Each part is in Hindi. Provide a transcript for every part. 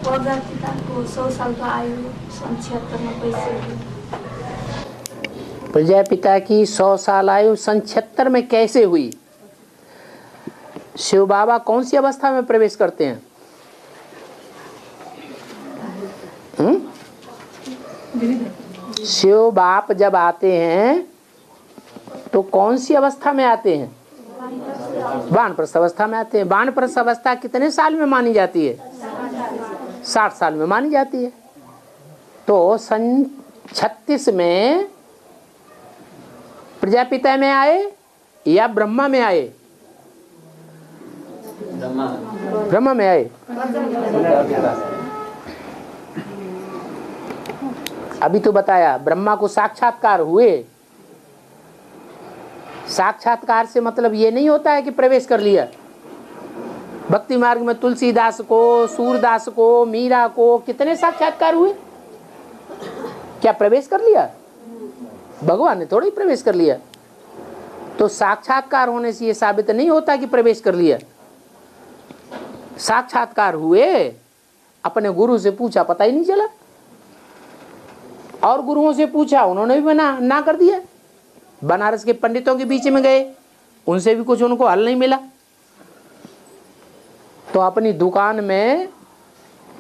प्रजापिता को 100 साल का आयु 76 में कैसे हुई? प्रजापिता की 100 साल आयु 76 में कैसे हुई? शिव बाबा कौन सी अवस्था में प्रवेश करते हैं? शिव बाप जब आते हैं तो कौन सी अवस्था में आते हैं? वानप्रस्थ अवस्था में आते हैं। वानप्रस्थ अवस्था कितने साल में मानी जाती है? 60 साल में मानी जाती है। तो सन 36 में प्रजापिता में आए या ब्रह्मा में आए? ब्रह्मा में आए। अभी तो बताया ब्रह्मा को साक्षात्कार हुए। साक्षात्कार से मतलब ये नहीं होता है कि प्रवेश कर लिया। भक्ति मार्ग में तुलसीदास को, सूरदास को, मीरा को कितने साक्षात्कार हुए? क्या प्रवेश कर लिया? भगवान ने थोड़ा ही प्रवेश कर लिया। तो साक्षात्कार होने से ये साबित नहीं होता कि प्रवेश कर लिया। साक्षात्कार हुए, अपने गुरु से पूछा, पता ही नहीं चला, और गुरुओं से पूछा, उन्होंने भी ना कर दिया। बनारस के पंडितों के बीच में गए, उनसे भी कुछ उनको हल नहीं मिला। तो अपनी दुकान में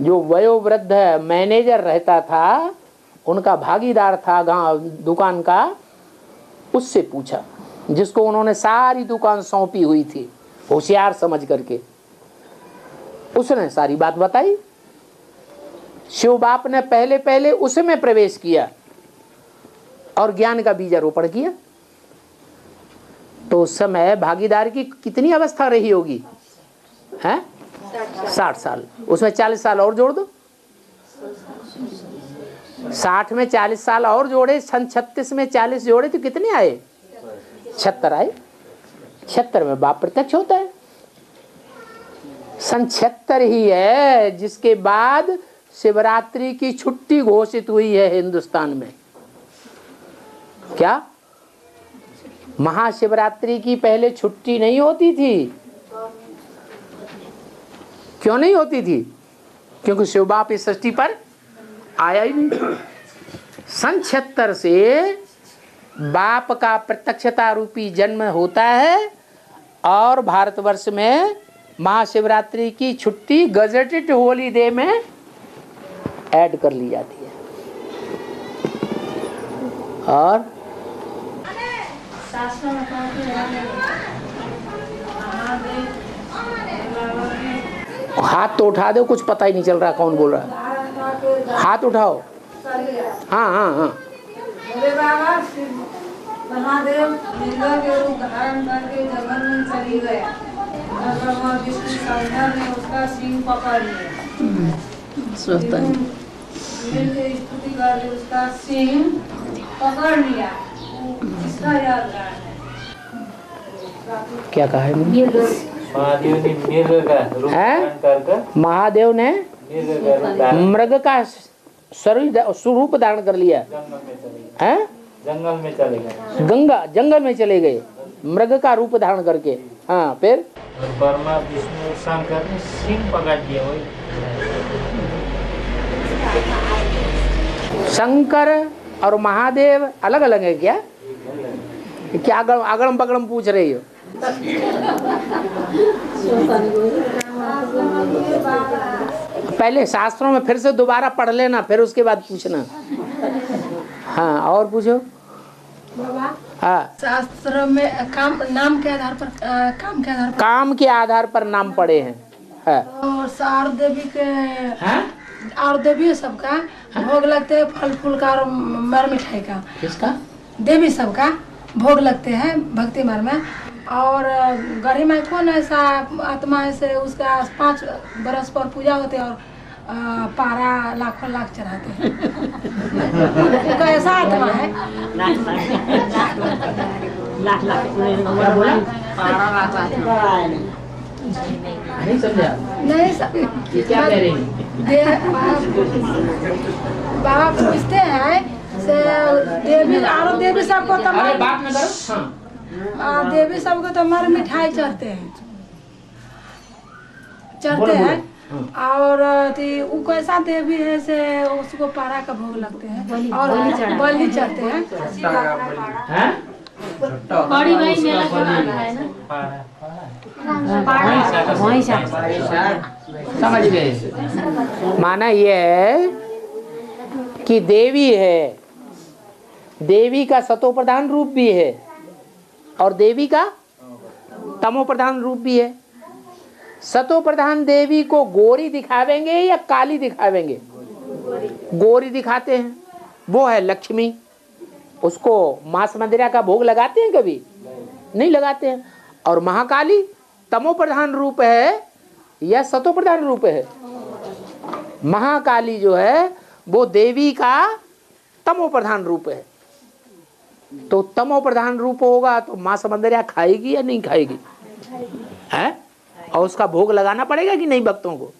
जो वयोवृद्ध मैनेजर रहता था, उनका भागीदार था गांव दुकान का, उससे पूछा, जिसको उन्होंने सारी दुकान सौंपी हुई थी होशियार समझ करके। उसने सारी बात बताई। शिव बाप ने पहले पहले उसमें प्रवेश किया और ज्ञान का बीजारोपण किया। तो उस समय भागीदार की कितनी अवस्था रही होगी? हैं? 60 साल। उसमें 40 साल और जोड़ दो। 60 में 40 साल और जोड़े, सन 36 में 40 जोड़े तो कितने आए? 76 आए। 76 में बाप प्रत्यक्ष होता है। सन 76 ही है जिसके बाद शिवरात्रि की छुट्टी घोषित हुई है हिंदुस्तान में। क्या महाशिवरात्रि की पहले छुट्टी नहीं होती थी? क्यों नहीं होती थी? क्योंकि शिव बाप इस सृष्टि पर आया ही नहीं। सन 76 से बाप का प्रत्यक्षता रूपी जन्म होता है और भारतवर्ष में महाशिवरात्रि की छुट्टी गजेटेड हॉलीडे में ऐड कर ली जाती है। और हाथ तो उठा दो, कुछ पता ही नहीं चल रहा कौन बोल रहा है। हाथ उठाओ। हाँ हाँ हाँ। महादेव लिंगा के रूप धारण करके जंगल में चली गया। विष्णु शंकर ने उसका सिंह पकड़ लिया। स्तुति कर उसका सिंह पकड़ लिया। इसका याद है क्या कहा है? महादेव ने मृग का रूप धारण करके, महादेव ने मृग का स्वरूप धारण कर लिया। हैं? जंगल में चले गए। जंगल में चले गए मृग का रूप धारण करके। हाँ, फिर ब्रह्मा विष्णु शंकर ने सिंह पकड़ लिया। वही शंकर और महादेव अलग अलग है क्या? क्या अगड़म बगड़म पूछ रही हो? पहले शास्त्रों में फिर से दोबारा पढ़ लेना, फिर उसके बाद पूछना। हाँ, और पूछो। हाँ, शास्त्र में नाम के आधार पर काम के आधार पर नाम पड़े हैं। और सार देवी के और देवी सबका भोग लगते हैं, फल फूल का और मर मिठाई का। किसका? देवी सबका भोग लगते हैं भक्ति मार्ग में। और गढ़ी माई कौन ऐसा आत्मा है से उसका 5 बरस पर पूजा होते और पारा लाखों लाख चढ़ाते हैं। उनका ऐसा आत्मा है। नहीं समझा? नहीं सब क्या कह रही है? बाबा पूछते हैं से देवी और देवी सबको तो बात में करो। देवी सबको तो मर मिठाई चढ़ते हैं और वो कैसा देवी है से उसको पारा का भोग लगते हैं और बलि चढ़ते हैं। बड़ी भाई मेला का है ना, समझ गए? माना ये है कि देवी है, देवी का सतो प्रधान रूप भी है और देवी का तमो प्रधान रूप भी है। सतो प्रधान देवी को गोरी दिखावेंगे या काली दिखावेंगे? गोरी दिखाते हैं, वो है लक्ष्मी। उसको मांस मदिरा का भोग लगाते हैं? कभी नहीं लगाते हैं। और महाकाली तमो प्रधान रूप है या सतो प्रधान रूप है? महाकाली जो है वो देवी का तमो प्रधान रूप है। तो तमो प्रधान रूप होगा तो मांस मदिरा खाएगी या नहीं खाएगी? है? और उसका भोग लगाना पड़ेगा कि नहीं भक्तों को?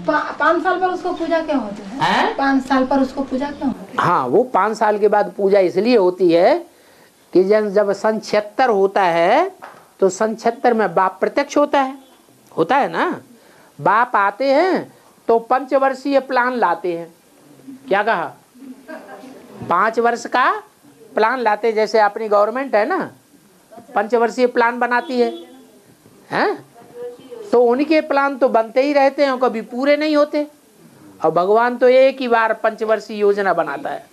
5 साल पर उसको पूजा क्यों होती है? 5 साल पर उसको पूजा क्यों होती है? हाँ, वो 5 साल के बाद पूजा इसलिए होती है कि जब सन 76 होता है तो सन 76 में बाप प्रत्यक्ष होता है ना। बाप आते हैं तो 5 वर्षीय प्लान लाते हैं। क्या कहा? 5 वर्ष का प्लान लाते, जैसे अपनी गवर्नमेंट है ना 5 वर्षीय प्लान बनाती है, हैं? तो उनके प्लान तो बनते ही रहते हैं, कभी पूरे नहीं होते। और भगवान तो एक ही बार 5 वर्षीय योजना बनाता है।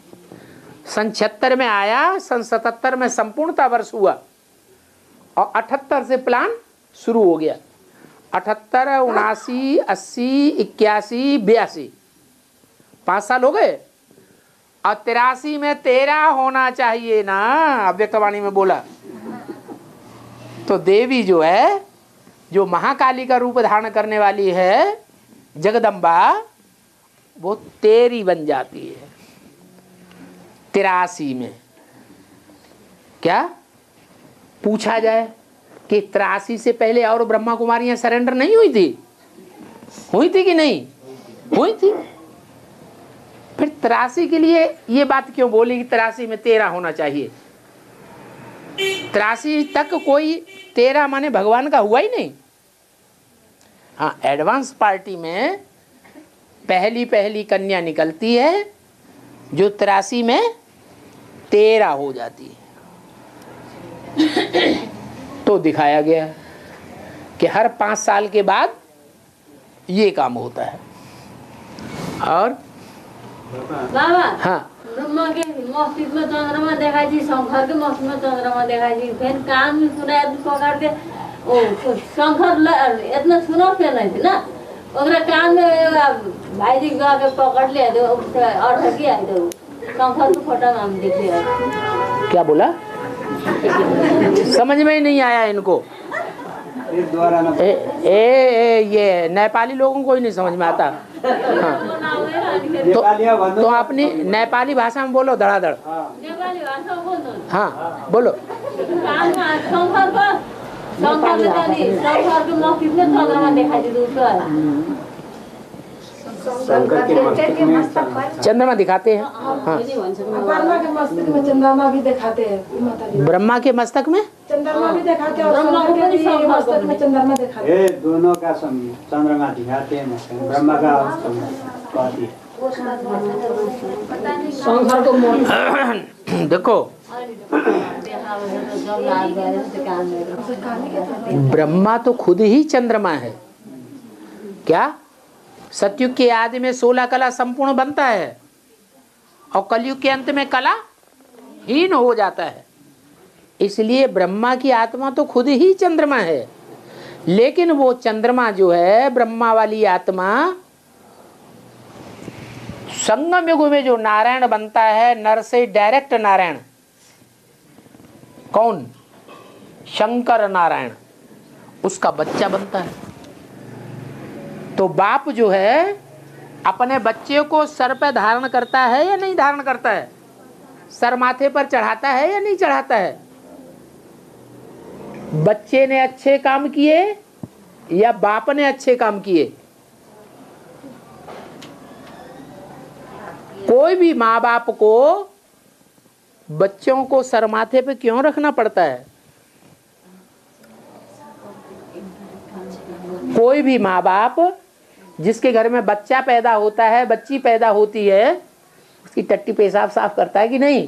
सन 76 में आया, सन 77 में संपूर्णता वर्ष हुआ और 78 से प्लान शुरू हो गया। 78, 79, 80, 81, 82 5 साल हो गए। और 83 में 13 होना चाहिए ना, अव्यक्तवाणी में बोला। तो देवी जो है, जो महाकाली का रूप धारण करने वाली है जगदम्बा, वो 13 बन जाती है 83 में। क्या पूछा जाए कि 83 से पहले और ब्रह्मा कुमारियां सरेंडर नहीं हुई थी? हुई थी कि नहीं हुई थी? फिर 83 के लिए ये बात क्यों बोली कि 83 में 13 होना चाहिए? 83 तक कोई 13 माने भगवान का हुआ ही नहीं। हाँ, एडवांस पार्टी में पहली कन्या निकलती है जो 83 में 13 हो जाती है। तो दिखाया गया कि हर 5 साल के बाद ये काम होता है। और बाबा हाँ, ब्रह्मा के मस्जिद में चंद्रमा देखा जी, शंकर के मस्जिद में चंद्रमा देखा जी, फिर कान में सुनाया तो पकड़ के ओ शंकर इतना सुना फिर नहीं थी ना, ओकरा कान में भाई जी गा के पकड़ ले तो और की आई तो शंकर को फोटो में हम देख लिया। क्या बोला? समझ में ही नहीं आया इनको। ये नेपाली लोगों को ही नहीं समझ में आता। हाँ, तो अपनी नेपाली भाषा में बोलो धड़ाधड़। नेपाली भाषा में बोलो। हाँ बोलो। शंकर के मस्जिद में चंद्रमा देखा जी दूसरा चंद्रमा दिखाते हैं। हाँ, ब्रह्मा के मस्तक में चंद्रमा भी दिखाते हैं। ब्रह्मा के मस्तक में चंद्रमा भी दिखाते हैं और शंकर के भी मस्तक में चंद्रमा दिखाते हैं। दोनों का चंद्रमा दिखाते हैं। ब्रह्मा का कहती है शंकर को देखो, ब्रह्मा तो खुद ही चंद्रमा है। क्या सतयुग के आदि में 16 कला संपूर्ण बनता है और कलयुग के अंत में कला हीन हो जाता है। इसलिए ब्रह्मा की आत्मा तो खुद ही चंद्रमा है। लेकिन वो चंद्रमा जो है, ब्रह्मा वाली आत्मा, संगम युग में जो नारायण बनता है, नर से डायरेक्ट नारायण, कौन? शंकर नारायण, उसका बच्चा बनता है। तो बाप जो है अपने बच्चे को सर पे धारण करता है या नहीं धारण करता है? सर माथे पर चढ़ाता है या नहीं चढ़ाता है? बच्चे ने अच्छे काम किए या बाप ने अच्छे काम किए? कोई भी माँ बाप को बच्चों को सर माथे पे क्यों रखना पड़ता है? कोई भी माँ बाप जिसके घर में बच्चा पैदा होता है, बच्ची पैदा होती है, उसकी टट्टी पेशाब साफ करता है कि नहीं?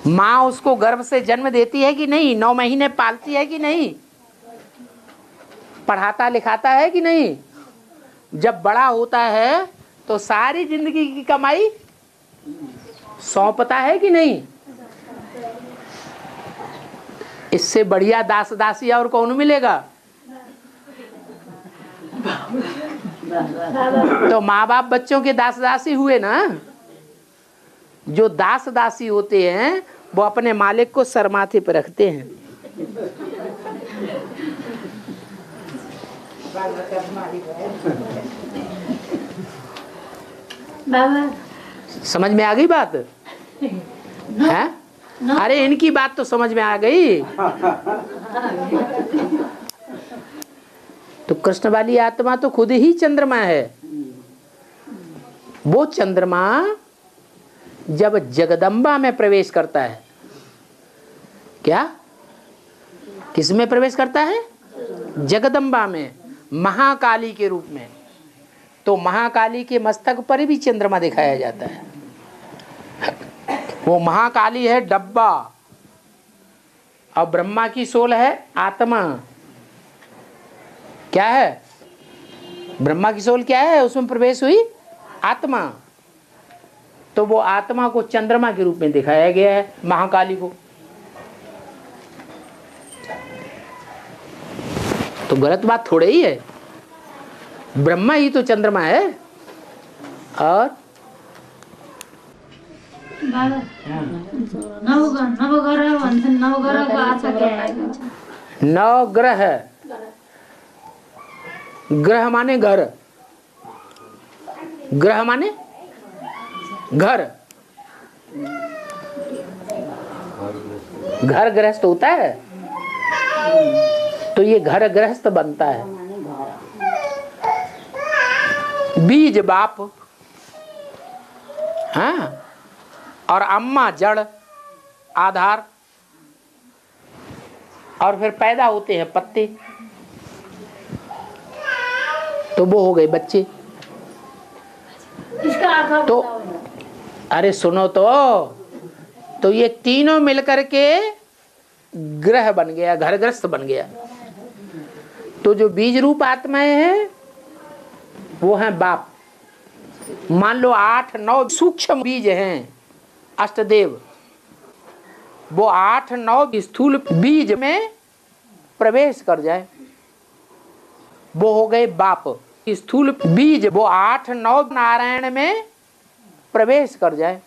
माँ उसको गर्भ से जन्म देती है कि नहीं? 9 महीने पालती है कि नहीं? पढ़ाता लिखाता है कि नहीं? जब बड़ा होता है तो सारी जिंदगी की कमाई सौंपता है कि नहीं? इससे बढ़िया दास दासी और कौन मिलेगा? तो माँ बाप बच्चों के दास दासी हुए ना। जो दास दासी होते हैं वो अपने मालिक को सर माथे पर रखते हैं। बाबा समझ में आ गई बात है? अरे इनकी बात तो समझ में आ गई। तो कृष्ण वाली आत्मा तो खुद ही चंद्रमा है। वो चंद्रमा जब जगदम्बा में प्रवेश करता है, क्या किस में प्रवेश करता है? जगदम्बा में, महाकाली के रूप में। तो महाकाली के मस्तक पर भी चंद्रमा दिखाया जाता है। वो महाकाली है डब्बा, और ब्रह्मा की सोल है आत्मा। क्या है? ब्रह्मा की सोल क्या है? उसमें प्रवेश हुई आत्मा। तो वो आत्मा को चंद्रमा के रूप में दिखाया गया है, महाकाली को। तो गलत बात थोड़े ही है। ब्रह्मा ही तो चंद्रमा है। और नवग्रह, ग्रह माने घर, ग्रह माने घर। घर गृहस्थ होता है, तो ये घर गृहस्थ बनता है। बीज बाप, हाँ, और अम्मा जड़ आधार, और फिर पैदा होते हैं पत्ते। तो वो हो गए बच्चे। तो अरे सुनो तो ये तीनों मिलकर के ग्रह बन गया, घर ग्रस्त बन गया। तो जो बीज रूप आत्माएं हैं वो हैं बाप। मान लो 8-9 सूक्ष्म बीज हैं अष्टदेव, वो 8-9 स्थूल बीज में प्रवेश कर जाए, वो हो गए बाप। स्थूल बीज वो 8-9 नारायण में प्रवेश कर जाए,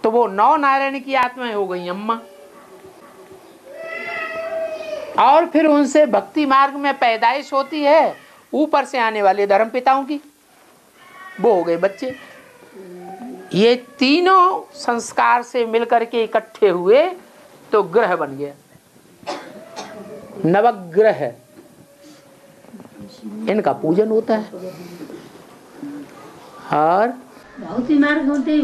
तो वो 9 नारायण की आत्माएं हो गई अम्मा। और फिर उनसे भक्ति मार्ग में पैदाइश होती है ऊपर से आने वाले धर्म पिताओं की, वो हो गए बच्चे। ये तीनों संस्कार से मिलकर के इकट्ठे हुए तो ग्रह बन गया, नवग्रह। इनका पूजन होता है। और भौतिक मार्ग होते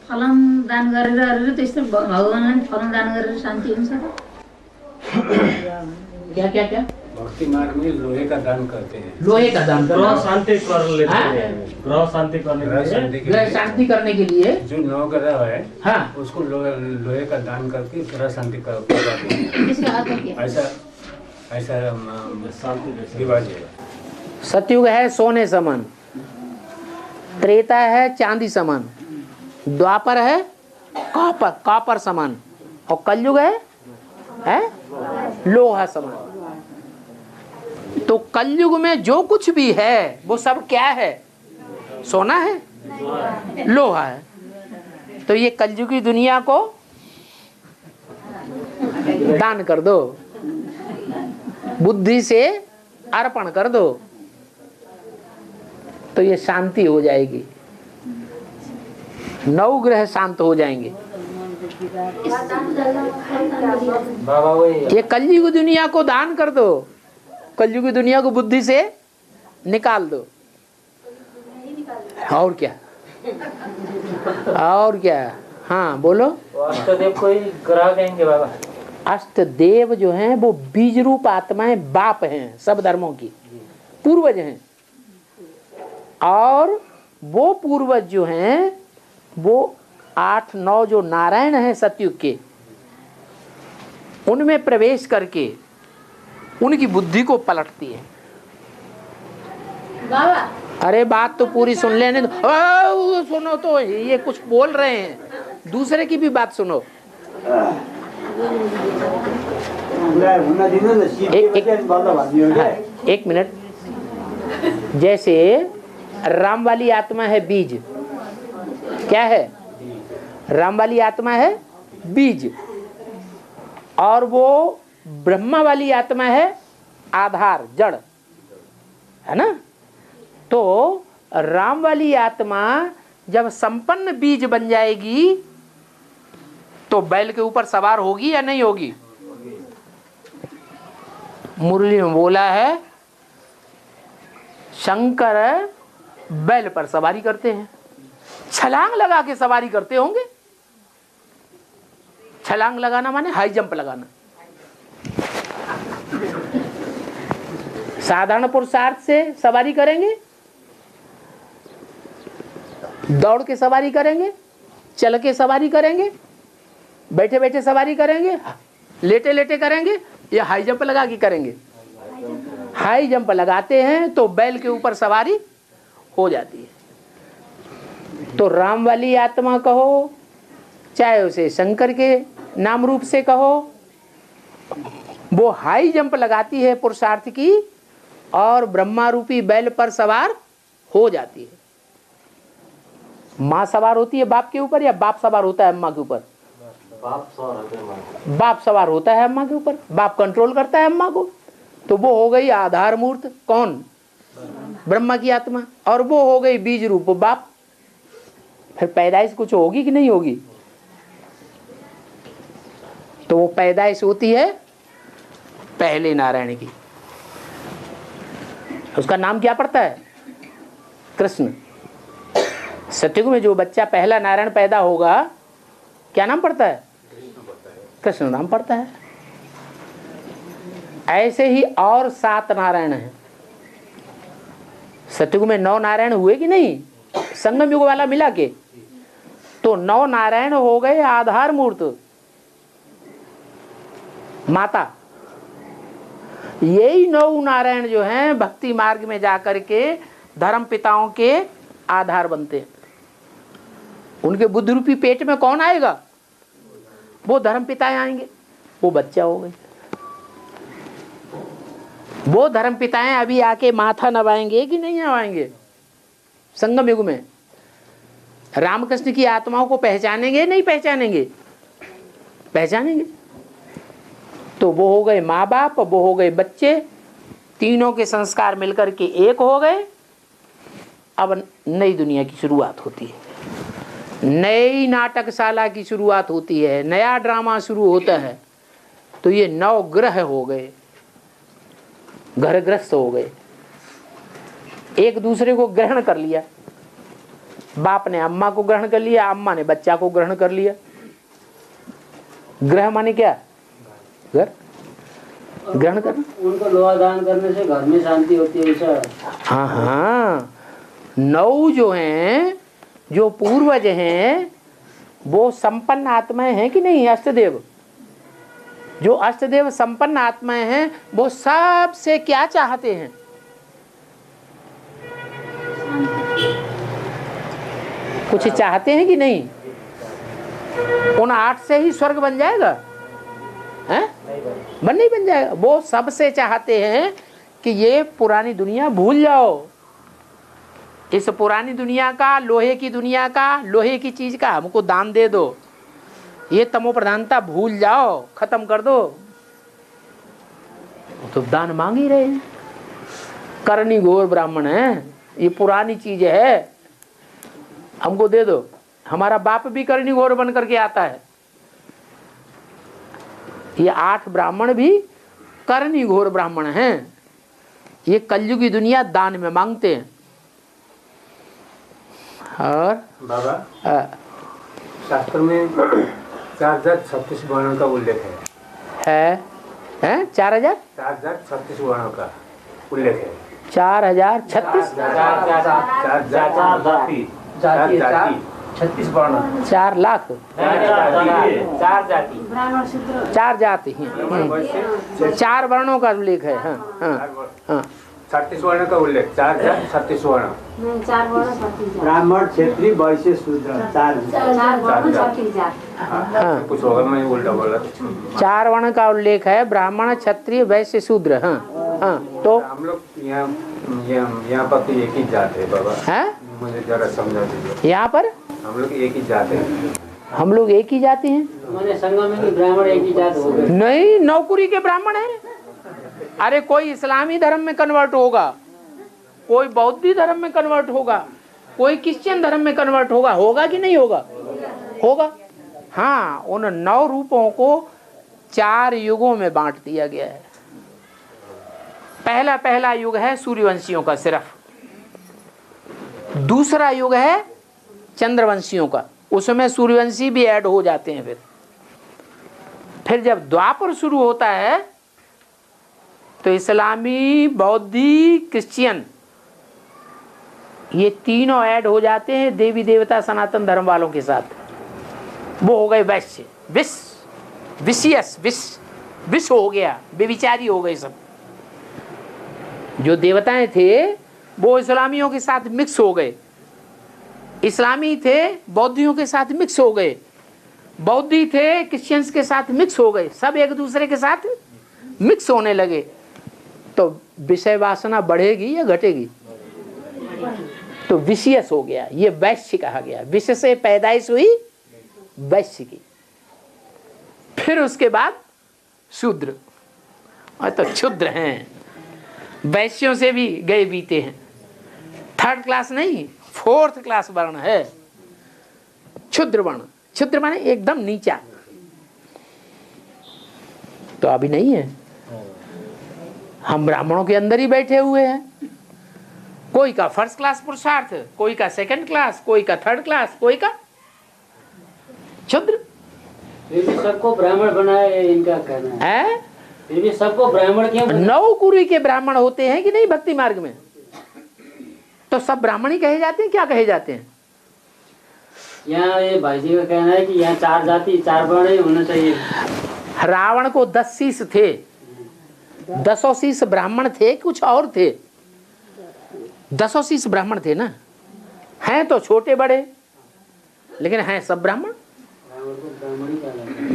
फलन दान गरेर त्यस्तो भगवानलाई फलन दान गरेर शान्ति हुन्छ त? क्या क्या क्या? भक्ति मार्ग में लोहे का दान करते हैं। लोहे का दान ग्रह शांति कर लेते हैं। ग्रह शांति करने के लिए, ग्रह शांति करने के लिए जो नवग्रह है, हाँ, उसको लोहे का दान करके ग्रह शांति करते हैं। ऐसा रिवाज है। सतयुग है सोने समान, त्रेता है चांदी समान, द्वापर है कॉपर समान, और कलयुग है लोहा समान। तो कलयुग में जो कुछ भी है वो सब क्या है? सोना है, लोहा है। तो ये कलयुगी दुनिया को दान कर दो, बुद्धि से अर्पण कर दो, तो ये शांति हो जाएगी, 9 ग्रह शांत हो जाएंगे। बाबा वही ये कलयुग दुनिया को दान कर दो, कलयुग दुनिया को बुद्धि से निकाल दो। और क्या? और क्या? हाँ बोलो। अष्टदेव को ही ग्रह कहेंगे बाबा। अष्टदेव जो हैं वो बीज रूप आत्माएं बाप हैं, सब धर्मों की पूर्वज हैं। और वो पूर्वज जो हैं वो 8-9 जो नारायण हैं सतयुग के, उनमें प्रवेश करके उनकी बुद्धि को पलटती है। बाबा अरे बात तो पूरी सुन लेने दो। सुनो तो, ये कुछ बोल रहे हैं, दूसरे की भी बात सुनो। एक मिनट। जैसे राम वाली आत्मा है बीज, क्या है? राम वाली आत्मा है बीज, और वो ब्रह्मा वाली आत्मा है आधार, जड़, है ना? तो राम वाली आत्मा जब संपन्न बीज बन जाएगी तो बैल के ऊपर सवार होगी या नहीं होगी? मुरली में बोला है शंकर बैल पर सवारी करते हैं, छलांग लगा के सवारी करते होंगे। छलांग लगाना माने हाई जंप लगाना। साधारण पुरुषार्थ से सवारी करेंगे, दौड़ के सवारी करेंगे, चल के सवारी करेंगे, बैठे बैठे सवारी करेंगे, लेटे लेटे करेंगे, या हाई जंप लगा के करेंगे? हाई जंप लगाते हैं तो बैल के ऊपर सवारी हो जाती है। तो राम वाली आत्मा कहो, चाहे उसे शंकर के नाम रूप से कहो, वो हाई जंप लगाती है पुरुषार्थ की और ब्रह्मा रूपी बैल पर सवार हो जाती है। माँ सवार होती है बाप के ऊपर या बाप सवार होता है अम्मा के ऊपर? बाप सवार होता है अम्मा के ऊपर, बाप कंट्रोल करता है अम्मा को। तो वो हो गई आधार मूर्त, कौन? ब्रह्मा की आत्मा। और वो हो गई बीज रूप बाप। फिर पैदाइश कुछ होगी कि नहीं होगी? तो वो पैदाइश होती है पहले नारायण की। उसका नाम क्या पड़ता है? कृष्ण। सतयुग में जो बच्चा पहला नारायण पैदा होगा, क्या नाम पड़ता है? कृष्ण नाम पड़ता है। ऐसे ही और 7 नारायण हैं। सतयुग में 9 नारायण हुए कि नहीं? संगम युग वाला मिला के तो 9 नारायण हो गए आधार मूर्त माता। यही 9 नारायण जो हैं भक्ति मार्ग में जाकर के धर्म पिताओं के आधार बनते हैं। उनके बुद्धि रूपी पेट में कौन आएगा? वो धर्म पिताएं आएंगे, वो बच्चा हो गए। वो धर्म पिताएं अभी आके माथा नवाएंगे कि नहीं नवाएंगे? संगम युग में रामकृष्ण की आत्माओं को पहचानेंगे नहीं पहचानेंगे? पहचानेंगे। तो वो हो गए माँ बाप, वो हो गए बच्चे, तीनों के संस्कार मिलकर के एक हो गए। अब नई दुनिया की शुरुआत होती है, नई नाटकशाला की शुरुआत होती है, नया ड्रामा शुरू होता है। तो ये 9 ग्रह हो गए, घरग्रस्त हो गए, एक दूसरे को ग्रहण कर लिया। बाप ने अम्मा को ग्रहण कर लिया, अम्मा ने बच्चा को ग्रहण कर लिया। ग्रह माने क्या? घर ग्रहण करना। उनको लोहा दान करने से घर में शांति होती है ऐसा? हाँ हाँ, 9 जो हैं, जो पूर्वज हैं, वो संपन्न आत्माएं हैं कि नहीं? अष्टदेव, जो अष्टदेव संपन्न आत्माएं हैं, वो सबसे क्या चाहते हैं? कुछ चाहते हैं कि नहीं? उन 8 से ही स्वर्ग बन जाएगा? हैं? नहीं बन जाएगा। वो सबसे चाहते हैं कि ये पुरानी दुनिया भूल जाओ, इस पुरानी दुनिया का, लोहे की दुनिया का, लोहे की चीज का हमको दान दे दो, ये तमो प्रधानता भूल जाओ, खत्म कर दो। तो दान मांग ही रहे हैं। करनी घोर ब्राह्मण है, ये पुरानी चीज है, हमको दे दो। हमारा बाप भी करनी घोर बन करके आता है। ये 8 ब्राह्मण भी करनी घोर ब्राह्मण हैं। ये कलयुगी दुनिया दान में मांगते हैं। और बाबा, शास्त्र में 4036 वर्णों का उल्लेख है। है 4000 4036 वर्णों का उल्लेख है। 4036 36 वर्ण 4 लाख 4 जाति 4 जाति हैं, 4 वर्णों का उल्लेख है। हाँ हाँ हाँ 36 वर्ण का उल्लेख 4 जाति 36 वर्ण। ब्राह्मण क्षेत्रीय वैश्य शूद्र 4 हाँ कुछ होगा, मैं उल्टा बोला। 4 वर्ण का उल्लेख है, ब्राह्मण क्षत्रिय वैश्य शूद्र। हाँ हाँ तो हम लोग यहाँ पर तो एक ही जात है बाबा, है मुझे जरा समझा दीजिए। यहाँ पर हम लोग एक ही जात है। हम लोग एक ही जाति हैं? मैंने संगम में ब्राह्मण एक ही जात हो गए। नहीं, नौकरी के ब्राह्मण हैं। अरे कोई इस्लामी धर्म में कन्वर्ट होगा, कोई बौद्धी धर्म में कन्वर्ट होगा, कोई क्रिश्चियन धर्म में कन्वर्ट होगा, होगा कि नहीं होगा? होगा। हाँ, उन 9 रूपों को 4 युगों में बांट दिया गया है। पहला युग है सूर्यवंशियों का सिर्फ, दूसरा युग है चंद्रवंशियों का, उसमें सूर्यवंशी भी ऐड हो जाते हैं। फिर जब द्वापर शुरू होता है तो इस्लामी, बौद्धि, क्रिश्चियन ये तीनों ऐड हो जाते हैं देवी देवता सनातन धर्म वालों के साथ। वो हो गए वैश्य, विष हो गया, बेविचारी हो गए सब। जो देवताएं थे वो इस्लामियों के साथ मिक्स हो गए, इस्लामी थे बौद्धियों के साथ मिक्स हो गए, बौद्धि थे क्रिश्चियंस के साथ मिक्स हो गए, सब एक दूसरे के साथ मिक्स होने लगे। तो विषय वासना बढ़ेगी या घटेगी? तो विषयस हो गया, ये वैश्य कहा गया। विषय से पैदाइश हुई वैश्य की। फिर उसके बाद शूद्र, और तो क्षुद्र हैं, वैश्यों से भी गए बीते हैं। 3rd क्लास नहीं, 4th क्लास वर्ण है क्षुद्र वर्ण। क्षुद्र माने एकदम नीचा, तो अभी नहीं है। हम ब्राह्मणों के अंदर ही बैठे हुए हैं। कोई का 1st क्लास पुरुषार्थ, कोई का 2nd क्लास, कोई का 3rd क्लास, कोई का क्षुद्र। सबको ब्राह्मण बनाए, इनका कहना है। फिर भी सबको ब्राह्मण क्यों? 9 कुरी के ब्राह्मण होते हैं कि नहीं भक्ति मार्ग में? तो सब ब्राह्मण ही कहे जाते हैं? क्या कहे जाते हैं? यहाँ ये भाई जी का कहना है कि यहाँ 4 जाति 4 वर्ण ही होना चाहिए। रावण को 10 शीश थे, 10 शीश ब्राह्मण थे, कुछ और थे? 10 शीश ब्राह्मण थे ना। हैं तो छोटे बड़े, लेकिन हैं सब ब्राह्मण।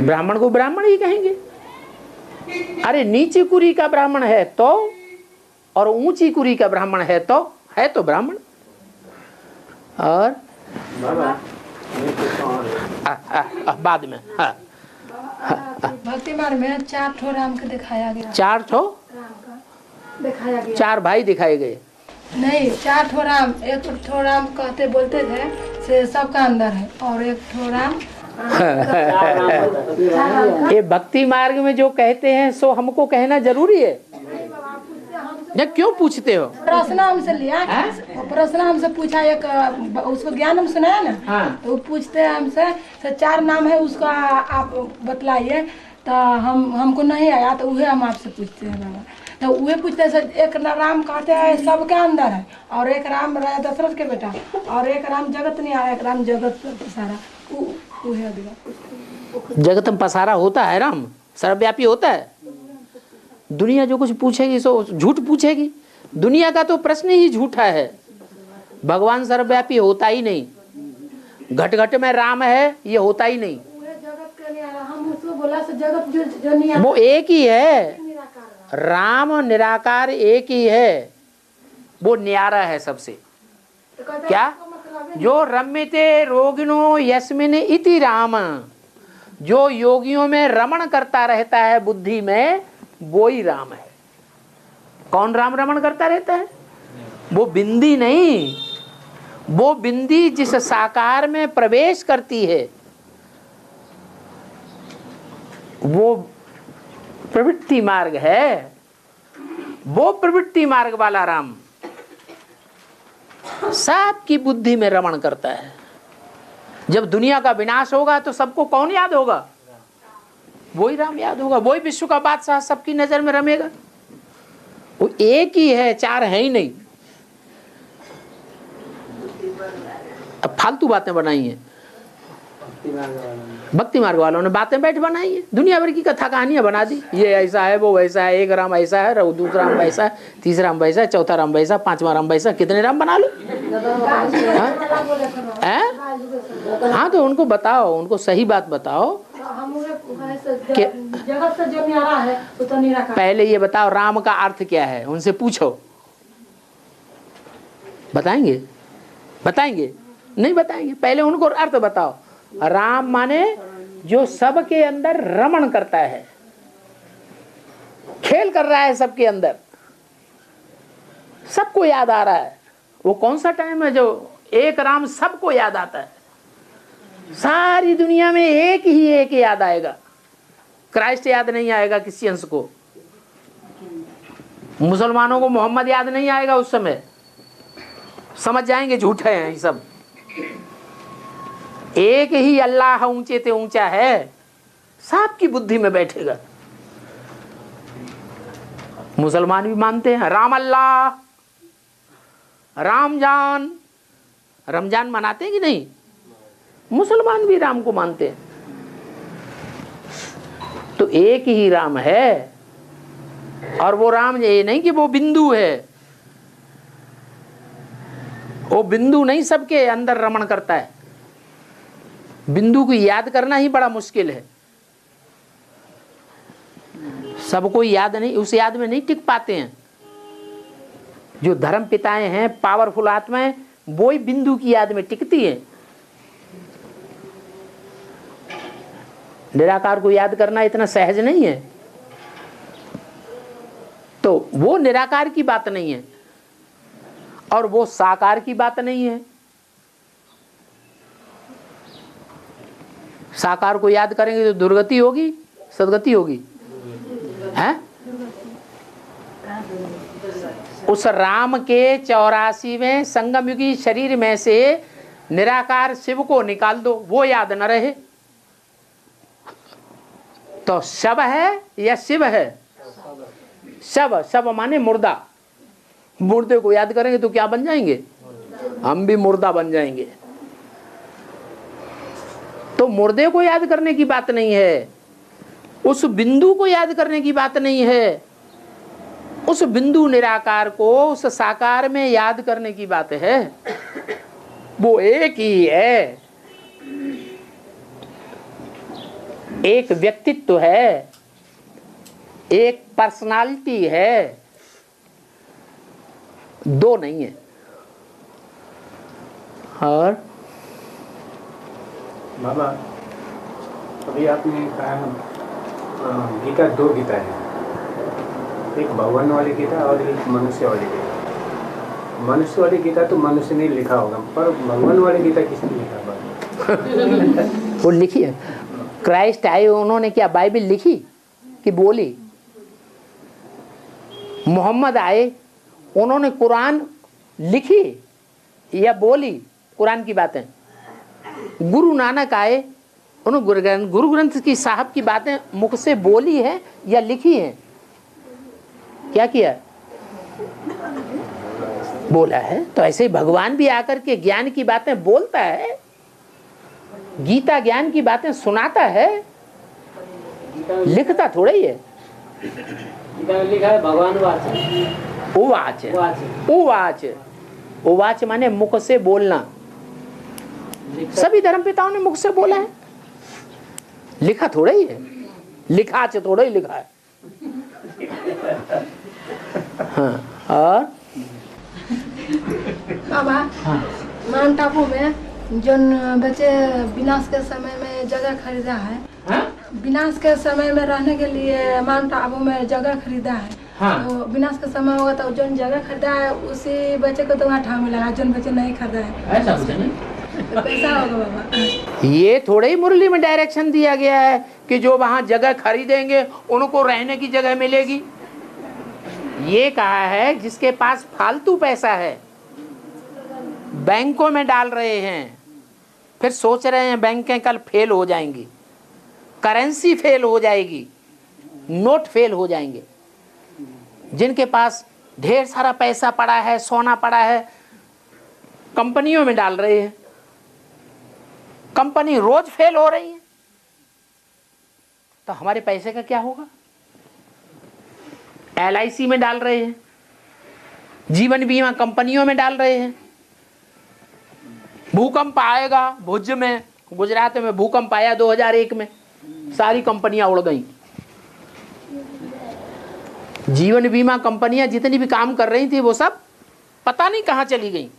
ब्राह्मण को ब्राह्मण ही कहेंगे। अरे नीची कुरी का ब्राह्मण है तो, और ऊंची कुरी का ब्राह्मण है तो ब्राह्मण। और बाद में भक्ति मार्ग में 4 ठो राम के दिखाया गया। 4 ठो दिखाया गया। 4 भाई दिखाए गए। नहीं, 4 ठो राम। एक ठो राम कहते बोलते थे से सबका अंदर है, और एक ठो राम ये भक्ति मार्ग में जो कहते हैं सो हमको कहना जरूरी है? या क्यों पूछते हो? प्रश्न हमसे लिया, प्रश्न हमसे पूछा, एक उसको ज्ञान हम सुनाया ना। हाँ। तो पूछते हैं हमसे 4 नाम है उसका आप बतलाइए, तो हमको नहीं आया, तो वही हम आपसे पूछते हैं बाबा। तो वही पूछते हैं, एक राम कहते हैं सबके अंदर है, और एक राम राजा दशरथ के बेटा, और एक राम जगत नहीं आया, एक राम जगत सारा। जगत में पसारा होता है, राम सर्वव्यापी होता है। दुनिया जो कुछ पूछेगी सो झूठ पूछेगी। दुनिया का तो प्रश्न ही झूठा है। भगवान सर्वव्यापी होता ही नहीं। घट घट में राम है, ये होता ही नहीं। हम उसको बोला जगत जो नहीं, वो एक ही है। राम निराकार एक ही है, वो न्यारा है सबसे। क्या? जो रम्यते रोगिणो यस्मिन इति राम, जो योगियों में रमण करता रहता है बुद्धि में, वो ही राम है। कौन राम रमण करता रहता है? वो बिंदी नहीं, वो बिंदी जिस साकार में प्रवेश करती है, वो प्रवृत्ति मार्ग है। वो प्रवृत्ति मार्ग वाला राम सबकी बुद्धि में रमण करता है। जब दुनिया का विनाश होगा तो सबको कौन याद होगा? वही राम याद होगा, वही विश्व का बादशाह सबकी नजर में रमेगा। वो एक ही है, चार है ही नहीं। अब फालतू बातें बनाई हैं भक्ति मार्ग वालों ने, बातें बैठ बनाई है, दुनिया भर की कथा कहानियां बना दी। ये ऐसा है, वो वैसा है, एक राम ऐसा है, दूसरा राम वैसा है, तीसरा राम वैसा है, चौथा राम वैसा, पांचवा राम वैसा। कितने राम बना लो? हाँ तो उनको बताओ, उनको सही बात बताओ कि जगत से जो न्यारा है वो तो निराकार। पहले ये बताओ राम का अर्थ क्या है, उनसे पूछो। बताएंगे? बताएंगे? नहीं बताएंगे। पहले उनको अर्थ बताओ। राम माने जो सबके अंदर रमण करता है, खेल कर रहा है सबके अंदर, सबको याद आ रहा है। वो कौन सा टाइम है जो एक राम सबको याद आता है? सारी दुनिया में एक ही एक याद आएगा, क्राइस्ट याद नहीं आएगा क्रिश्चियंस को, मुसलमानों को मोहम्मद याद नहीं आएगा। उस समय समझ जाएंगे झूठे हैं ये सब। एक ही अल्लाह ऊंचे ते ऊंचा है, सबकी बुद्धि में बैठेगा। मुसलमान भी मानते हैं राम अल्लाह, रामजान, रमजान मनाते हैं कि नहीं? मुसलमान भी राम को मानते हैं। तो एक ही राम है, और वो राम ये नहीं कि वो बिंदु है, वो बिंदु नहीं सबके अंदर रमण करता है। बिंदु को याद करना ही बड़ा मुश्किल है, सबको याद नहीं, उस याद में नहीं टिक पाते हैं। जो धर्म पिताएं हैं, पावरफुल आत्माएं, वो ही बिंदु की याद में टिकती हैं। निराकार को याद करना इतना सहज नहीं है। तो वो निराकार की बात नहीं है, और वो साकार की बात नहीं है। साकार को याद करेंगे तो दुर्गति होगी, सदगति होगी, हैं? उस राम के 84वें संगमयुगी शरीर में से निराकार शिव को निकाल दो, वो याद न रहे तो शव है या शिव है? शव, शव माने मुर्दा। मुर्दे को याद करेंगे तो क्या बन जाएंगे? हम भी मुर्दा बन जाएंगे। तो मुर्दे को याद करने की बात नहीं है, उस बिंदु को याद करने की बात नहीं है, उस बिंदु निराकार को उस साकार में याद करने की बात है। वो एक ही है, एक व्यक्तित्व है, एक पर्सनालिटी है, दो नहीं है। और बाबा अभी आपने कहा गीता, दो गीता है, एक भगवान वाली गीता और एक मनुष्य वाली गीता। मनुष्य वाली गीता तो मनुष्य ने लिखा होगा, पर भगवान वाली गीता किसने लिखा? वो लिखी है, क्राइस्ट आए उन्होंने क्या बाइबल लिखी कि बोली? मोहम्मद आए उन्होंने कुरान लिखी या बोली? कुरान की बातें। गुरु नानक आए उन्होंने गुरु ग्रंथ की साहब की बातें मुख से बोली है या लिखी है? क्या किया? बोला है। तो ऐसे ही भगवान भी आकर के ज्ञान की बातें बोलता है, गीता ज्ञान की बातें सुनाता है, लिखता थोड़ा ही है। गीता में लिखा है भगवान वाच, उवाच, उवाच, उवाच माने मुख से बोलना। सभी धर्म पिताओं ने मुख से बोला है, लिखा थोड़ा ही है, लिखा थोड़ा ही लिखा है। हाँ, और बाबा माउंट आबू में जो बच्चे विनाश के समय में जगह खरीदा है, विनाश के समय में रहने के लिए माउंट आबू में जगह खरीदा है। हाँ। तो विनाश का समय होगा तो जो जगह खरीदा है उसी बच्चे को तो वहाँ ठाव मिलेगा, जो बच्चे नहीं खरीदा है। ऐसा कुछ नहीं, तो कैसा होगा बाबा? ये थोड़े ही मुरली में डायरेक्शन दिया गया है कि जो वहां जगह खरीदेंगे उनको रहने की जगह मिलेगी। ये कहा है जिसके पास फालतू पैसा है, बैंकों में डाल रहे हैं, फिर सोच रहे हैं बैंकें कल फेल हो जाएंगी, करेंसी फेल हो जाएगी, नोट फेल हो जाएंगे। जिनके पास ढेर सारा पैसा पड़ा है, सोना पड़ा है, कंपनियों में डाल रहे हैं, कंपनी रोज फेल हो रही है, तो हमारे पैसे का क्या होगा? LIC में डाल रहे हैं, जीवन बीमा कंपनियों में डाल रहे हैं। भूकंप आएगा, भुज में, गुजरात में भूकंप आया 2001 में, सारी कंपनियां उड़ गई। जीवन बीमा कंपनियां जितनी भी काम कर रही थी वो सब पता नहीं कहां चली गई,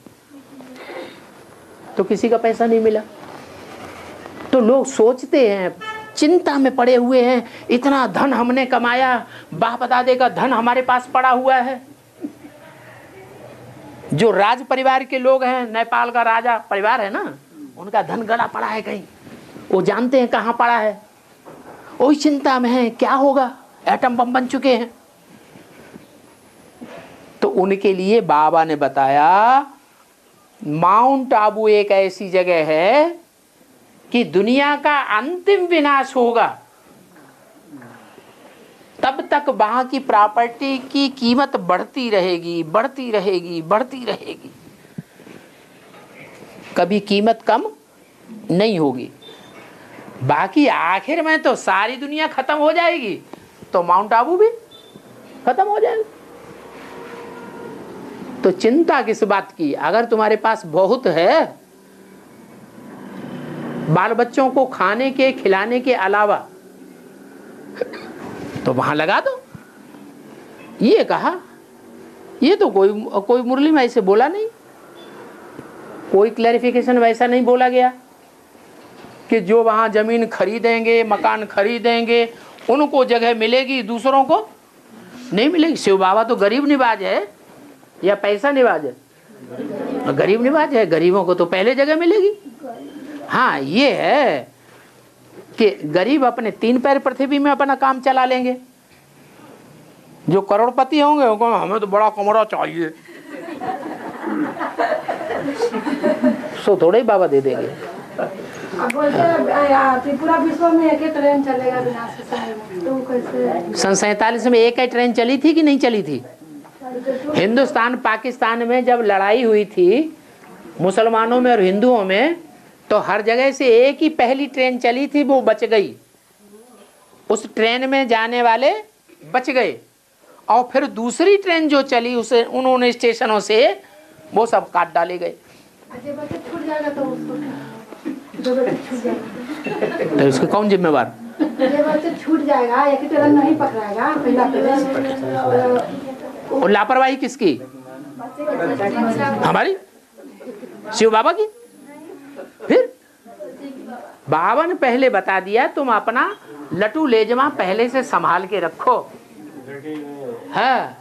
तो किसी का पैसा नहीं मिला। तो लोग सोचते हैं, चिंता में पड़े हुए हैं, इतना धन हमने कमाया, बाप दादे का धन हमारे पास पड़ा हुआ है। जो राज परिवार के लोग हैं, नेपाल का राजा परिवार है ना, उनका धन गड़ा पड़ा है कहीं, वो जानते हैं कहां पड़ा है, वही चिंता में है क्या होगा, एटम बम बन चुके हैं। तो उनके लिए बाबा ने बताया माउंट आबू एक ऐसी जगह है कि दुनिया का अंतिम विनाश होगा, तब तक वहां की प्रॉपर्टी की कीमत बढ़ती रहेगी, बढ़ती रहेगी, बढ़ती रहेगी, कभी कीमत कम नहीं होगी। बाकी आखिर में तो सारी दुनिया खत्म हो जाएगी, तो माउंट आबू भी खत्म हो जाएगा। तो चिंता किस बात की? अगर तुम्हारे पास बहुत है, बाल बच्चों को खाने के खिलाने के अलावा, तो वहां लगा दो। ये कहा, ये तो कोई मुरली में ऐसे बोला नहीं, कोई क्लैरिफिकेशन वैसा नहीं बोला गया कि जो वहां जमीन खरीदेंगे, मकान खरीदेंगे, उनको जगह मिलेगी, दूसरों को नहीं मिलेगी। शिव बाबा तो गरीब निवाज है या पैसा निवाज है? गरीब निवाज है, गरीबों को तो पहले जगह मिलेगी। हाँ, ये है कि गरीब अपने 3 पैर पृथ्वी में अपना काम चला लेंगे। जो करोड़पति होंगे वो कहेंगे हमें तो बड़ा कमरा चाहिए, सो थोड़े ही बाबा दे देंगे। अब बोलते हैं त्रिपुरा विश्व में एक ही ट्रेन चलेगा बिना समय में, तो कैसे? सन 47 में एक ही ट्रेन चली थी कि नहीं चली थी? हिंदुस्तान पाकिस्तान में जब लड़ाई हुई थी मुसलमानों में और हिंदुओं में, तो हर जगह से एक ही पहली ट्रेन चली थी, वो बच गई। उस ट्रेन में जाने वाले बच गए, और फिर दूसरी ट्रेन जो चली उसे उन्होंने स्टेशनों से वो सब काट डाले गए। छूट जाएगा तो उसको छूट जाएगा, तो इसके कौन जिम्मेवार? छूट जाएगा, एक ही ट्रेन नहीं पकड़ाएगा पहला। और लापरवाही किसकी? हमारी, शिव बाबा की। फिर बाबा ने पहले बता दिया, तुम अपना लटू लेजमा पहले से संभाल के रखो, हाँ,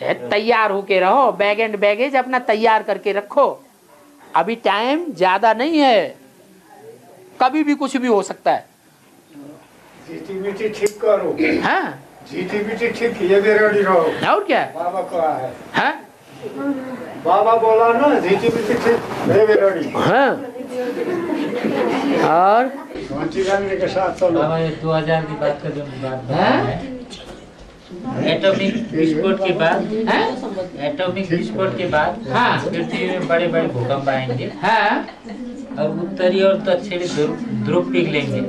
तैयार होके रहो, बैग एंड बैगेज अपना तैयार करके रखो। अभी टाइम ज्यादा नहीं है, कभी भी कुछ भी हो सकता है। जीटी ठीक करो, हाँ, जीटी ठीक, ये भी रेडी रहो। और क्या बाबा कहा है, हाँ? बाबा बोला ना जीटी ठीक, ये भी रेडी। हाँ, और के साथ चलो। 2000 की बात का जो बात है, एटॉमिक विस्फोट के बाद, एटॉमिक विस्फोट के बाद हाँ, पृथ्वी में बड़े बड़े भूकंप आएंगे, हाँ, और उत्तरी और दक्षिणी ध्रुव पिघलेंगे।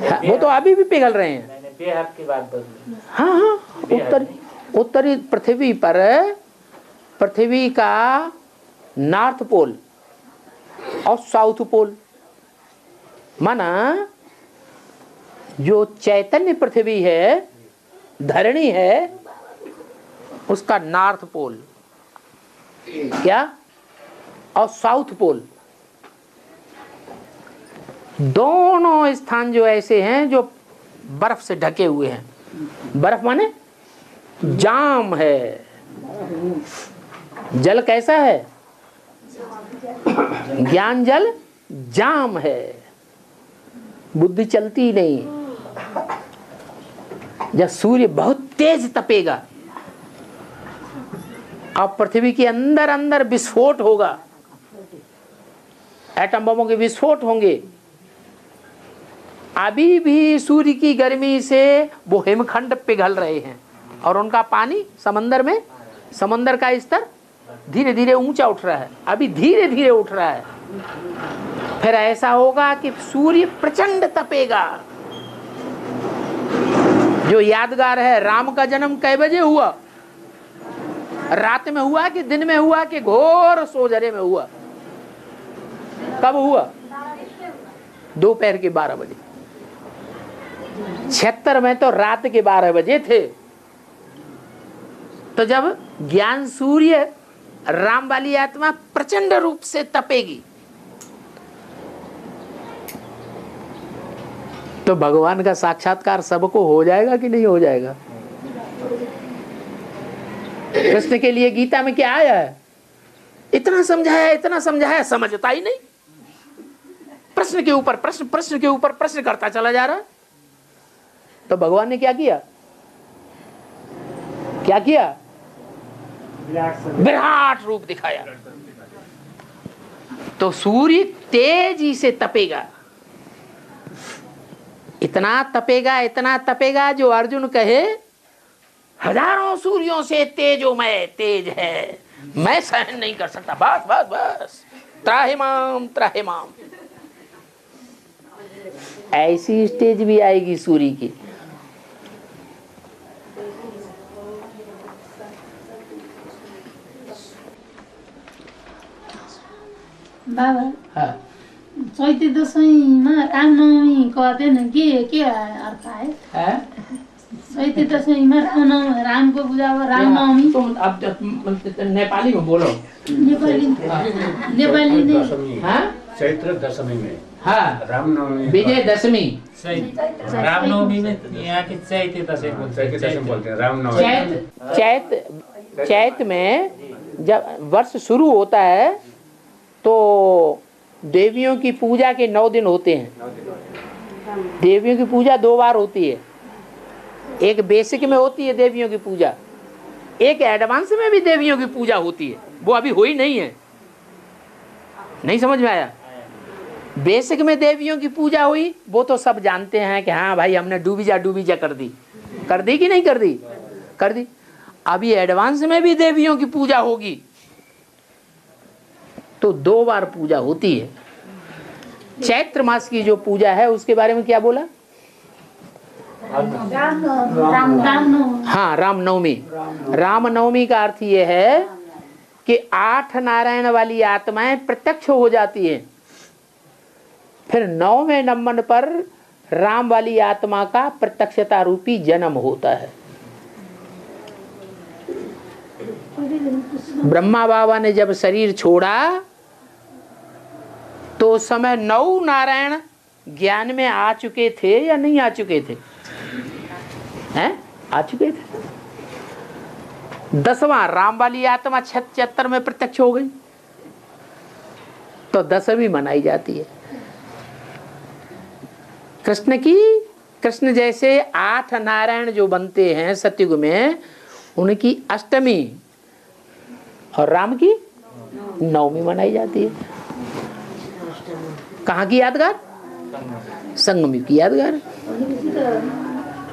हाँ, वो तो अभी भी पिघल रहे हैं। मैंने बेहद की बात बदली। हाँ हाँ, उत्तरी पृथ्वी पर, पृथ्वी का नॉर्थ पोल और साउथ पोल, माना जो चैतन्य पृथ्वी है, धरणी है, उसका नॉर्थ पोल क्या और साउथ पोल, दोनों स्थान जो ऐसे हैं जो बर्फ से ढके हुए हैं। बर्फ माने जाम है। जल कैसा है? ज्ञान जल जाम है, बुद्धि चलती नहीं। जब सूर्य बहुत तेज तपेगा और पृथ्वी के अंदर अंदर विस्फोट होगा, एटम बमों के विस्फोट होंगे, अभी भी सूर्य की गर्मी से वो हिमखंड पिघल रहे हैं और उनका पानी समंदर में, समंदर का स्तर धीरे धीरे ऊंचा उठ रहा है, अभी धीरे धीरे उठ रहा है। फिर ऐसा होगा कि सूर्य प्रचंड तपेगा। जो यादगार है, राम का जन्म कै बजे हुआ? रात में हुआ कि दिन में हुआ कि घोर सोजरे में हुआ? कब हुआ? दोपहर के 12 बजे। 76 में तो रात के 12 बजे थे। तो जब ज्ञान सूर्य, राम वाली आत्मा प्रचंड रूप से तपेगी, तो भगवान का साक्षात्कार सबको हो जाएगा कि नहीं हो जाएगा? कृष्ण के लिए गीता में क्या आया है? इतना समझाया, इतना समझाया, समझता ही नहीं। प्रश्न के ऊपर प्रश्न, प्रश्न के ऊपर प्रश्न करता चला जा रहा। तो भगवान ने क्या किया? क्या किया? विराट रूप दिखाया। तो सूर्य तेजी से तपेगा, इतना तपेगा, इतना तपेगा, जो अर्जुन कहे हजारों सूर्यों से तेजोमय तेज है, मैं सहन नहीं कर सकता, बस बस बस, त्राहिमाम त्राहिमाम। ऐसी स्टेज भी आएगी सूर्य की। बाबा हाँ। चैते दशैंमा रामनवमीको अध्ययन के अर्थ है? चैते दशैंमा रामको पूजा हो, रामनवमी। तुम अब नेपाली में बोलो। नेपाली दशमी, हाँ? चैत्र दशमी में, हाँ, रामनवमी, विजय दशमी। रामनवमी में यहाँ के चैते दशैं बोलते हैं, रामनवमी। चैत में जब वर्ष शुरू होता है तो देवियों की पूजा के 9 दिन होते हैं। देवियों की पूजा 2 बार होती है, एक बेसिक में होती है देवियों की पूजा, एक एडवांस में भी देवियों की पूजा होती है। वो अभी हुई नहीं है, नहीं समझ में आया? बेसिक में देवियों की पूजा हुई, वो तो सब जानते हैं कि हाँ भाई हमने डूबीजा कर दी कि नहीं कर दी? कर दी। अभी एडवांस में भी देवियों की पूजा होगी, तो 2 बार पूजा होती है। चैत्र मास की जो पूजा है उसके बारे में क्या बोला? हाँ, रामनवमी। रामनवमी का अर्थ ये है कि 8 नारायण वाली आत्माएं प्रत्यक्ष हो जाती हैं। फिर 9वें नंबर पर राम वाली आत्मा का प्रत्यक्षता रूपी जन्म होता है। ब्रह्मा बाबा ने जब शरीर छोड़ा तो उस समय 9 नारायण ज्ञान में आ चुके थे या नहीं आ चुके थे? हैं? आ चुके थे। 10वां राम वाली आत्मा 76 में प्रत्यक्ष हो गई, तो 10वीं मनाई जाती है कृष्ण की। कृष्ण जैसे 8 नारायण जो बनते हैं सतयुग में, उनकी अष्टमी और राम की 9वीं मनाई जाती है। कहाँ की यादगार? संगमी की यादगार।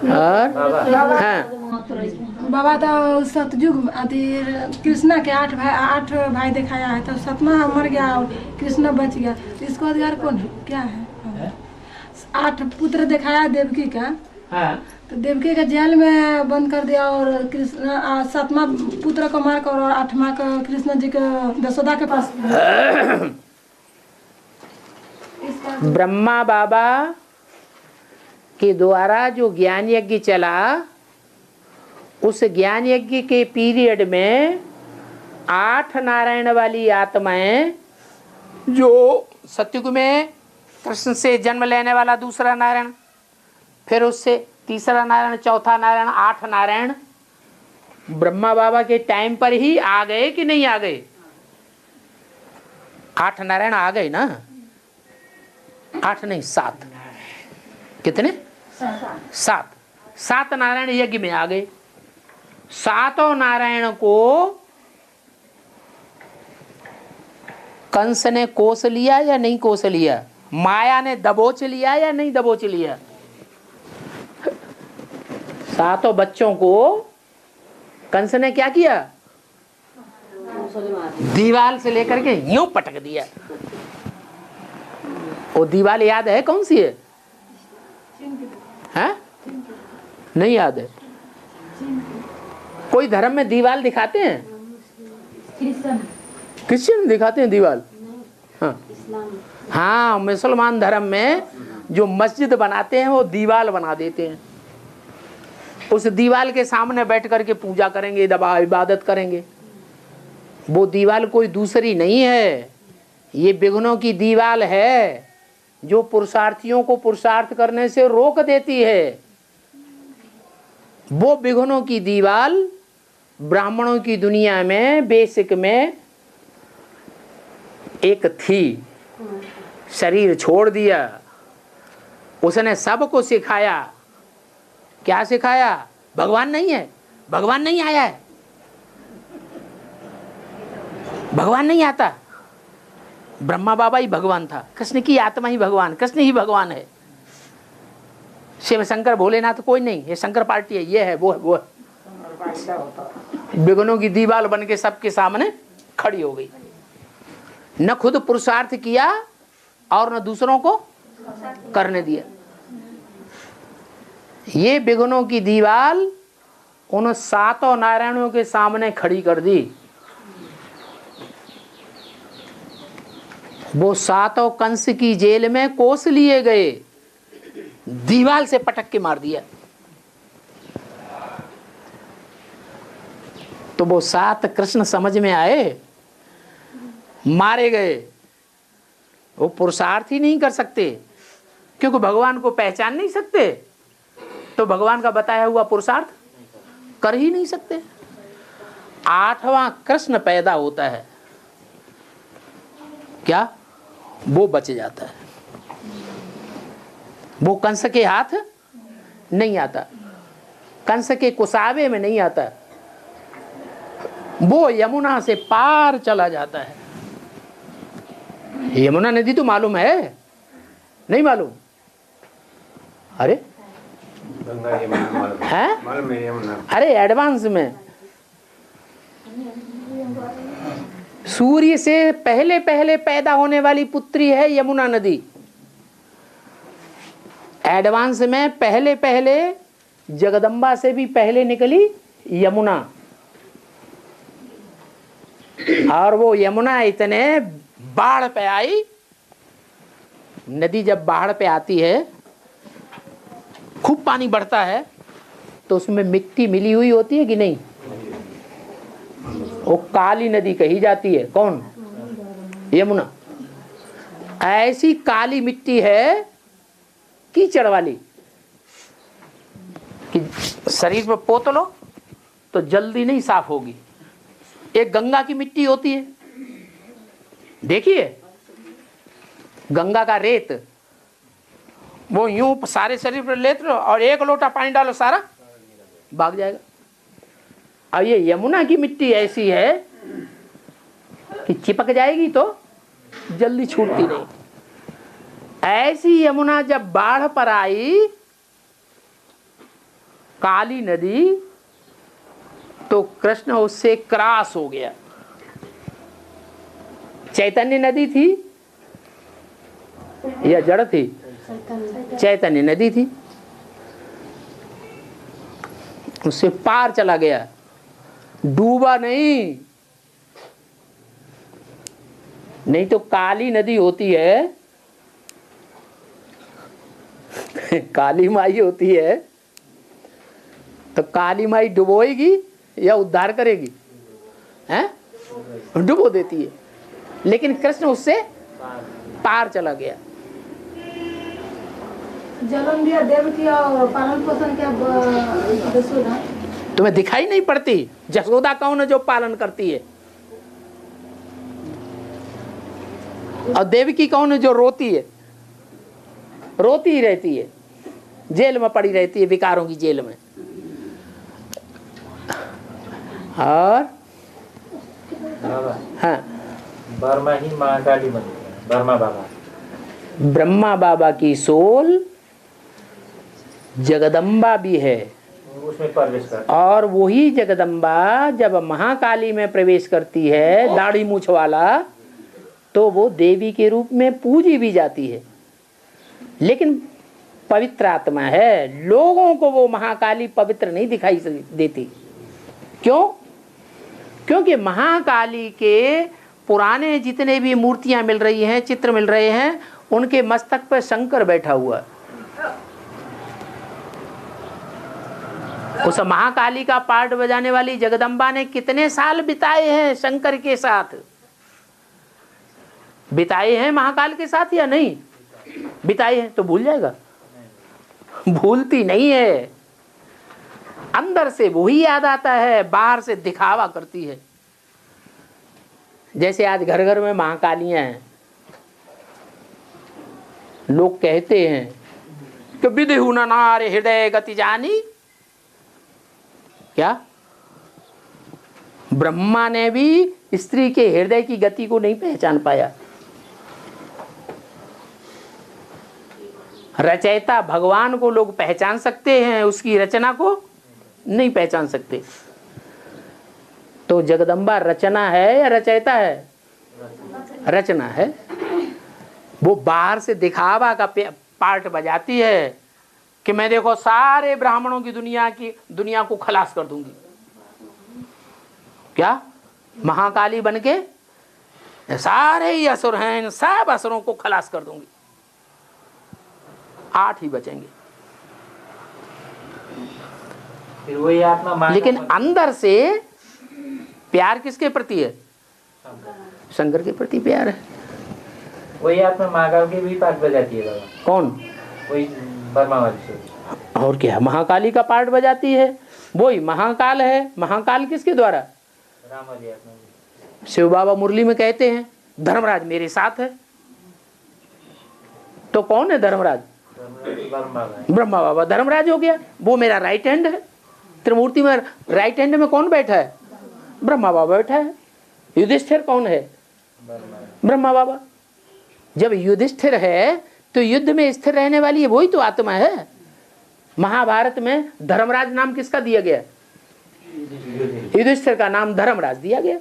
और हाँ, बाबा तो सतयुग कृष्णा के 8 भाई दिखाया है, तो 7वां मर गया और कृष्ण बच गया, तो इसको अधिकार कौन है? क्या है? 8 पुत्र दिखाया देवकी का, हाँ। तो देवकी का जेल में बंद कर दिया और कृष्ण 7वां पुत्र को मार कर और 8वां का कृष्ण जी के यशोदा के पास। ब्रह्मा बाबा के द्वारा जो ज्ञान यज्ञ चला, उस ज्ञान यज्ञ के पीरियड में 8 नारायण वाली आत्माएं, जो सतयुग में कृष्ण से जन्म लेने वाला दूसरा नारायण, फिर उससे तीसरा नारायण, चौथा नारायण, 8 नारायण ब्रह्मा बाबा के टाइम पर ही आ गए कि नहीं आ गए? 8 नारायण आ गए ना? 8 नहीं 7। कितने? 7 नारायण यज्ञ में आ गए। 7 नारायण को कंस ने कोस लिया या नहीं कोस लिया? माया ने दबोच लिया या नहीं दबोच लिया? सातों बच्चों को कंस ने क्या किया? दीवार से लेकर के यूं पटक दिया। वो दीवार याद है कौन सी है? हैं? नहीं याद है। कोई धर्म में दीवार दिखाते हैं? क्रिश्चियन दिखाते हैं दीवार? हाँ, मुसलमान धर्म में जो मस्जिद बनाते हैं वो दीवार बना देते हैं। उस दीवार के सामने बैठ करके पूजा करेंगे, इबादत करेंगे। वो दीवार कोई दूसरी नहीं है, ये विघ्नों की दीवार है जो पुरुषार्थियों को पुरुषार्थ करने से रोक देती है। वो विघ्नों की दीवार ब्राह्मणों की दुनिया में बेसिक में एक थी, शरीर छोड़ दिया, उसने सबको सिखाया। क्या सिखाया? भगवान नहीं है, भगवान नहीं आया है, भगवान नहीं आता। ब्रह्मा बाबा ही भगवान था, कृष्ण की आत्मा ही भगवान, कृष्ण ही भगवान है। शिव शंकर भोलेनाथ कोई नहीं, ये शंकर पार्टी है, ये है, वो है, वो है। विघ्नों की दीवार बन के सबके सामने खड़ी हो गई। न खुद पुरुषार्थ किया और न दूसरों को करने दिया। ये विघ्नों की दीवार उन सातों नारायणों के सामने खड़ी कर दी। वो सातों कंस की जेल में कोस लिए गए, दीवार से पटक के मार दिया। तो वो सात कृष्ण समझ में आए, मारे गए। वो पुरुषार्थ ही नहीं कर सकते क्योंकि भगवान को पहचान नहीं सकते, तो भगवान का बताया हुआ पुरुषार्थ कर ही नहीं सकते। आठवां कृष्ण पैदा होता है, क्या वो बच जाता है, वो कंस के हाथ नहीं आता, कंस के कुसावे में नहीं आता, वो यमुना से पार चला जाता है। यमुना नदी तो मालूम है, नहीं मालूम? अरे गंगा यमुना मालूम है, मालूम है यमुना। अरे एडवांस में सूर्य से पहले पहले पैदा होने वाली पुत्री है यमुना नदी। एडवांस में पहले पहले जगदम्बा से भी पहले निकली यमुना। और वो यमुना इतने बाढ़ पे आई, नदी जब बाढ़ पे आती है खूब पानी बढ़ता है तो उसमें मिट्टी मिली हुई होती है कि नहीं? वो काली नदी कही जाती है। कौन? यमुना। ऐसी काली मिट्टी है कीचड़ वाली कि शरीर पर पोत लो तो जल्दी नहीं साफ होगी। एक गंगा की मिट्टी होती है, देखिए गंगा का रेत, वो यूं सारे शरीर पर लेते लो और एक लोटा पानी डालो सारा भाग जाएगा। और ये यमुना की मिट्टी ऐसी है कि चिपक जाएगी तो जल्दी छूटती नहीं। ऐसी यमुना जब बाढ़ पर आई काली नदी, तो कृष्ण उससे क्रॉस हो गया। चैतन्य नदी थी या जड़ थी? चैतन्य नदी थी, उससे पार चला गया, डूबा नहीं। नहीं तो काली नदी होती है, काली माई होती है, तो काली माई डुबोएगी या उद्धार करेगी? हैं? डुबो देती है। लेकिन कृष्ण उससे पार चला गया। जन्म दिया देवकी और पालन पोषण किया यशोदा। तुम्हें दिखाई नहीं पड़ती यशोदा कौन है जो पालन करती है? और देवकी कौन है जो रोती है? रोती ही रहती है, जेल में पड़ी रहती है, विकारों की जेल में। और बाबा, हाँ, बर्मा ही महाकाली मंदिर है, बर्मा बाबा। ब्रह्मा बाबा की सोल जगदम्बा भी है, उसमें प्रवेश करता और वही जगदम्बा जब महाकाली में प्रवेश करती है, दाढ़ी मूछ वाला, तो वो देवी के रूप में पूजी भी जाती है, लेकिन पवित्र आत्मा है। लोगों को वो महाकाली पवित्र नहीं दिखाई देती। क्यों? क्योंकि महाकाली के पुराने जितने भी मूर्तियां मिल रही हैं, चित्र मिल रहे हैं, उनके मस्तक पर शंकर बैठा हुआ। उस महाकाली का पार्ट बजाने वाली जगदम्बा ने कितने साल बिताए हैं शंकर के साथ? बिताए हैं महाकाल के साथ या नहीं बिताए हैं? तो भूल जाएगा? भूलती नहीं है। अंदर से वही याद आता है, बाहर से दिखावा करती है। जैसे आज घर घर में महाकालियां हैं, लोग कहते हैं कि विदेहु न नारे हृदय गति जानी। क्या ब्रह्मा ने भी स्त्री के हृदय की गति को नहीं पहचान पाया? रचयिता भगवान को लोग पहचान सकते हैं, उसकी रचना को नहीं पहचान सकते। तो जगदम्बा रचना है या रचयिता है? रचना है। वो बाहर से दिखावा का पार्ट बजाती है कि मैं देखो सारे ब्राह्मणों की दुनिया को खलास कर दूंगी। क्या महाकाली बनके सारे ही असुर हैं, इन सब असुरों को खलास कर दूंगी, 8 ही बचेंगे। फिर वही आत्मा लेकिन अंदर से प्यार किसके प्रति है? शंकर के प्रति प्यार है। वही आत्मा महाकाल के भी पार्ट बजाती है बाबा। कौन? वही ब्रह्मा वाली। और क्या महाकाली का पार्ट बजाती है? वही महाकाल है। महाकाल किसके द्वारा? राम वाली आत्मा। शिव बाबा मुरली में कहते हैं धर्मराज मेरे साथ है। तो कौन है धर्मराज? ब्रह्मा बाबा धर्मराज हो गया। वो मेरा राइट हैंड है। त्रिमूर्ति में राइट हैंड में कौन बैठा है? ब्रह्मा बाबा बैठा है। युधिष्ठिर कौन है? ब्रह्मा बाबा। जब युधिष्ठिर है तो युद्ध में स्थिर रहने वाली है वही तो आत्मा है। महाभारत में धर्मराज नाम किसका दिया गया? युधिष्ठिर का नाम धर्मराज दिया गया।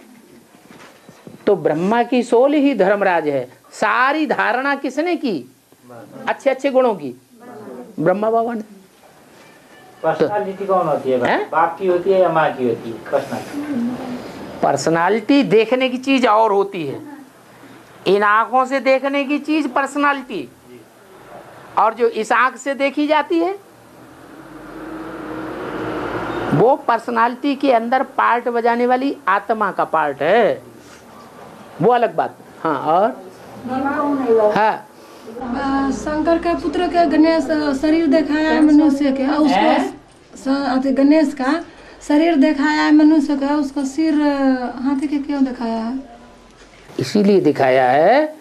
तो ब्रह्मा की सोल ही धर्मराज है। सारी धारणा किसने की? अच्छे अच्छे गुणों की ब्रह्मा बाबा ने। पर्सनालिटी कौन होती है? बाप की होती है या माँ की होती है? पर्सनालिटी देखने की चीज और होती है। इन आंखों से देखने की चीज पर्सनालिटी, और जो इस आंख से देखी जाती है वो पर्सनालिटी के अंदर पार्ट बजाने वाली आत्मा का पार्ट है, वो अलग बात। हाँ और हाँ शंकर के पुत्र के गणेश शरीर दिखाया है मनुष्य के, उसको गणेश का शरीर दिखाया है मनुष्य का, उसका सिर हाथी के क्यों दिखाया है? इसीलिए दिखाया है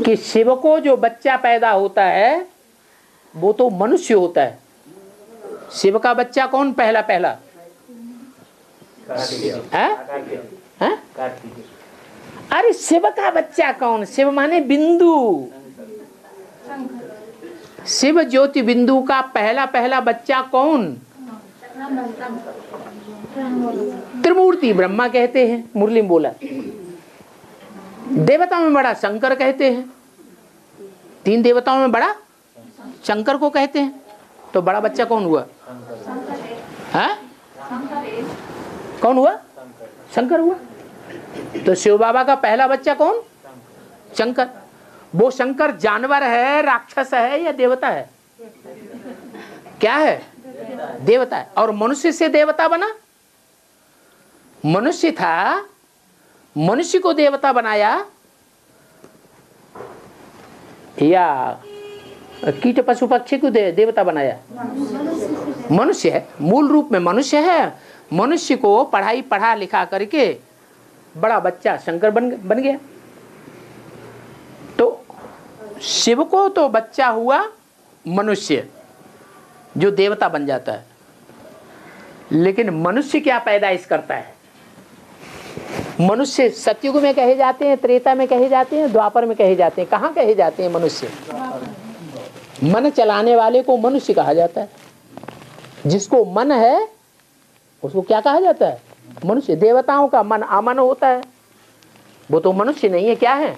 कि शिव को जो बच्चा पैदा होता है वो तो मनुष्य होता है। शिव का बच्चा कौन? पहला है? अरे शिव का बच्चा कौन? शिव माने बिंदु। शिव ज्योति बिंदु का पहला बच्चा कौन? त्रिमूर्ति ब्रह्मा कहते हैं, मुरली में बोला। देवताओं में बड़ा शंकर कहते हैं। 3 देवताओं में बड़ा शंकर को कहते हैं। तो बड़ा बच्चा कौन हुआ? हाँ? कौन हुआ? शंकर हुआ। तो शिव बाबा का पहला बच्चा कौन? शंकर। वो शंकर जानवर है, राक्षस है या देवता है? क्या है? देवता है। और मनुष्य से देवता बना। मनुष्य था, मनुष्य को देवता बनाया, या कीट पशु पक्षी को देवता बनाया? मनुष्य है, मूल रूप में मनुष्य है। मनुष्य को पढ़ा लिखा करके बड़ा बच्चा शंकर बन गया। तो शिव को तो बच्चा हुआ मनुष्य जो देवता बन जाता है, लेकिन मनुष्य क्या पैदाइश करता है? मनुष्य सतयुग में कहे जाते हैं, त्रेता में कहे जाते हैं, द्वापर में कहे जाते हैं। कहाँ कहे जाते हैं मनुष्य? मन चलाने वाले को मनुष्य कहा जाता है। जिसको मन है उसको क्या कहा जाता है? मनुष्य। देवताओं का मन अमन होता है, वो तो मनुष्य नहीं है, क्या है?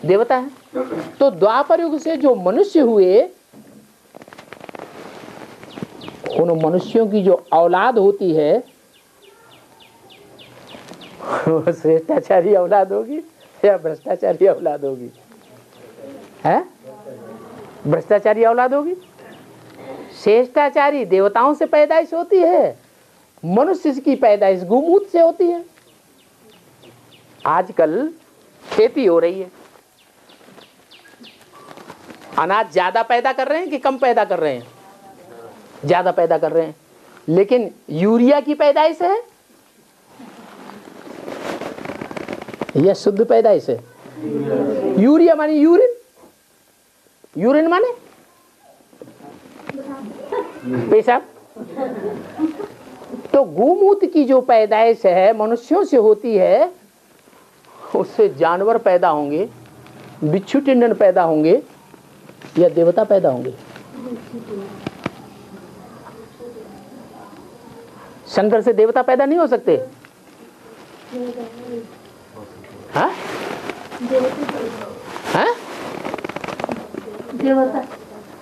देवता है। तो द्वापर युग से जो मनुष्य हुए, उन मनुष्यों की जो औलाद होती है वो श्रेष्ठाचारी औलाद होगी या भ्रष्टाचारी औलाद होगी? है? भ्रष्टाचारी औलाद होगी। श्रेष्ठाचारी देवताओं से पैदाइश होती है, मनुष्य की पैदाइश गुमूत से होती है। आजकल खेती हो रही है, अनाज ज्यादा पैदा कर रहे हैं कि कम पैदा कर रहे हैं? ज्यादा पैदा कर रहे हैं, लेकिन यूरिया की पैदाइश है या शुद्ध पैदाइश है? यूरिया माने यूरिन, यूरिन माने पेशाब। तो गोमूत्र की जो पैदाइश है मनुष्यों से होती है, उससे जानवर पैदा होंगे, बिच्छू टिंडन पैदा होंगे या देवता पैदा होंगे? शंकर से देवता पैदा नहीं हो सकते? हाँ? हाँ? देवता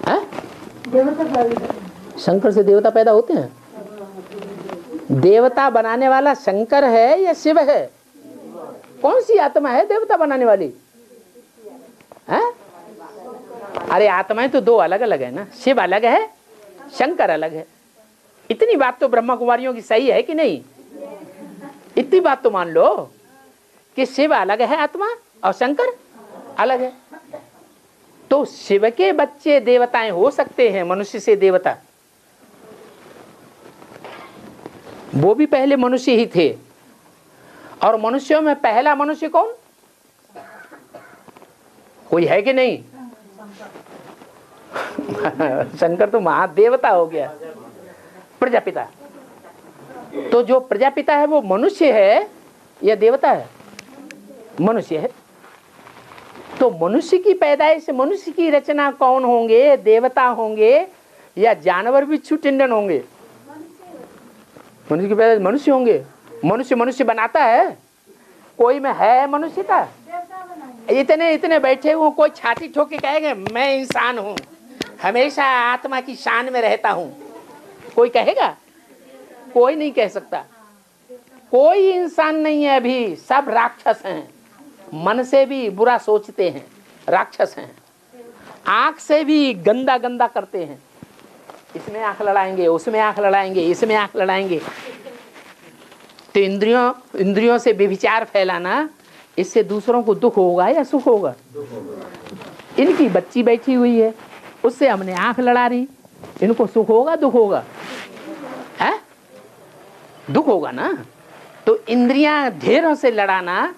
हाँ? देवता शंकर से देवता पैदा होते हैं? देवता बनाने वाला शंकर है या शिव है? कौन सी आत्मा है देवता बनाने वाली? है? अरे आत्माएं तो दो अलग अलग है ना, शिव अलग है, शंकर अलग है। इतनी बात तो ब्रह्मा कुमारियों की सही है कि नहीं? इतनी बात तो मान लो कि शिव अलग है आत्मा और शंकर अलग है। तो शिव के बच्चे देवताएं हो सकते हैं, मनुष्य से देवता। वो भी पहले मनुष्य ही थे। और मनुष्यों में पहला मनुष्य कौन? कोई है कि नहीं? शंकर तो महादेवता हो गया, प्रजापिता। तो जो प्रजापिता है वो मनुष्य है या देवता है? मनुष्य है। तो मनुष्य की पैदाइश, मनुष्य की रचना कौन होंगे? देवता होंगे या जानवर बिच्छू टिंडन होंगे? मनुष्य की पैदाइश मनुष्य होंगे। मनुष्य मनुष्य बनाता है? कोई में है मनुष्यता? इतने इतने बैठे हुए कोई छाती ठोक के कहेगा मैं इंसान हूं, हमेशा आत्मा की शान में रहता हूं? कोई कहेगा? कोई नहीं कह सकता। कोई इंसान नहीं है अभी, सब राक्षस हैं। मन से भी बुरा सोचते हैं, राक्षस हैं। आंख से भी गंदा गंदा करते हैं, इसमें आंख लड़ाएंगे, उसमें आंख लड़ाएंगे, इसमें आंख लड़ाएंगे। तो इंद्रियों से व्यभिचार फैलाना, इससे दूसरों को दुख होगा या सुख होगा? इनकी बच्ची बैठी हुई है, उससे हमने आंख लड़ा रही, इनको सुख होगा दुख होगा? है? दुख होगा ना। तो इंद्रियां ढेरों से लड़ाना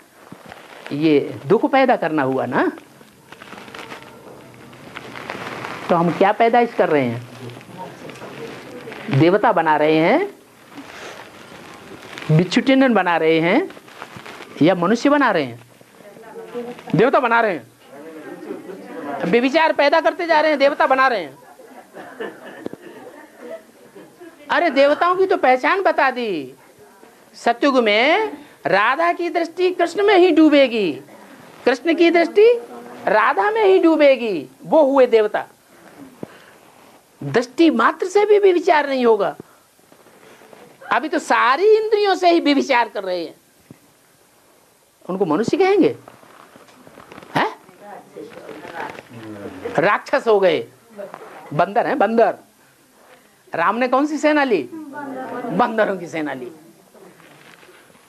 ये दुख पैदा करना हुआ ना। तो हम क्या पैदाइश कर रहे हैं? देवता बना रहे हैं, बिच्छू टिंडन बना रहे हैं या मनुष्य बना रहे हैं? देवता बना रहे हैं। व्यभिचार पैदा करते जा रहे हैं, देवता बना रहे हैं। अरे देवताओं की तो पहचान बता दी। सतयुग में राधा की दृष्टि कृष्ण में ही डूबेगी, कृष्ण की दृष्टि राधा में ही डूबेगी, वो हुए देवता। दृष्टि मात्र से भी व्यभिचार नहीं होगा। अभी तो सारी इंद्रियों से ही व्यभिचार कर रहे हैं, उनको मनुष्य कहेंगे? हैं? राक्षस हो गए, बंदर हैं, बंदर। राम ने कौन सी सेना ली? बंदरों की सेना ली।